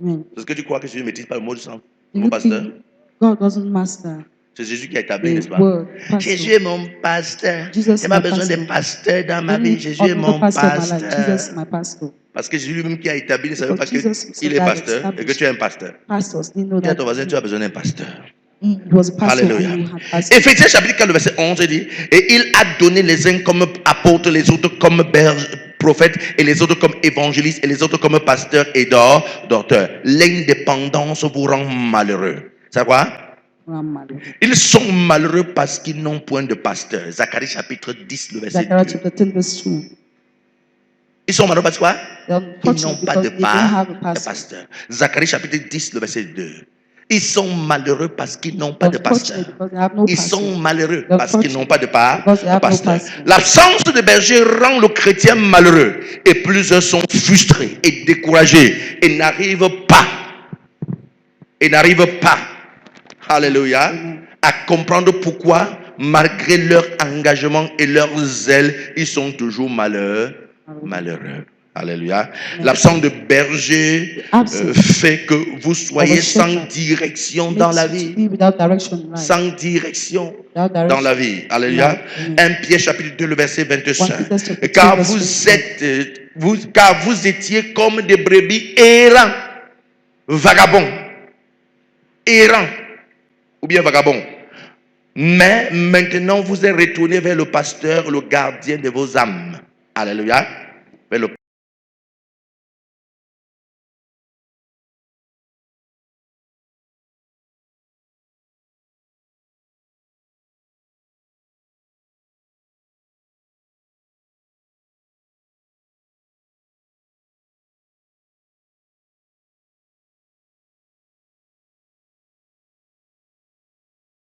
Amen. Est-ce que tu crois que Jésus ne maîtrise pas le mot du sens du Do mot you pasteur? think God doesn't master C'est Jésus qui a établi, the n'est-ce pas? word pastor? Jésus est mon pasteur. Jesus Je is n'ai pas my besoin de pastor. pasteur dans ma Any vie. Jésus est other mon pastor in my life, pasteur. Jesus is my pastor. Parce que Jésus lui-même qui a établi ne savait pas Because Jesus qu'il est himself pasteur et que tu es un pasteur. Pastors didn't know Dis à that ton voisin, tu as besoin d'un pasteur. he was a pastor Alléluia. and you had pastor. Éphésiens chapitre 4, verset 11 dit, et il a donné les uns comme apôtres, les autres comme prophètes, et les autres comme évangélistes, et les autres comme pasteurs et docteurs. L'indépendance vous rend malheureux. C'est quoi? Ils sont malheureux parce qu'ils n'ont point de pasteur. Zacharie chapitre 10, le verset Zechariah 2. chapter 10 verse 2. Ils sont malheureux parce que quoi? They're Ils n'ont unfortunate pas because de they don't have a pastor. pasteur. Zacharie chapitre 10, le verset 2. Ils sont malheureux parce qu'ils n'ont pas de pasteur. Unfortunate because they have no Ils pastor. sont malheureux They're parce qu'ils n'ont pas de because they have no pasteur. pastor. L'absence de berger rend le chrétien malheureux et plusieurs sont frustrés et découragés et n'arrivent pas. Alléluia. À comprendre pourquoi, malgré leur engagement et leur zèle, ils sont toujours malheureux. Alléluia. L'absence de berger fait que vous soyez sans direction dans la vie. Sans direction dans la vie. Alléluia. 1 Pierre chapitre 2, le verset 25. Car vous étiez comme des brebis errants, vagabonds. Errants. Ou bien vagabonds. Mais maintenant vous êtes retourné vers le pasteur, le gardien de vos âmes. Alléluia. Vers le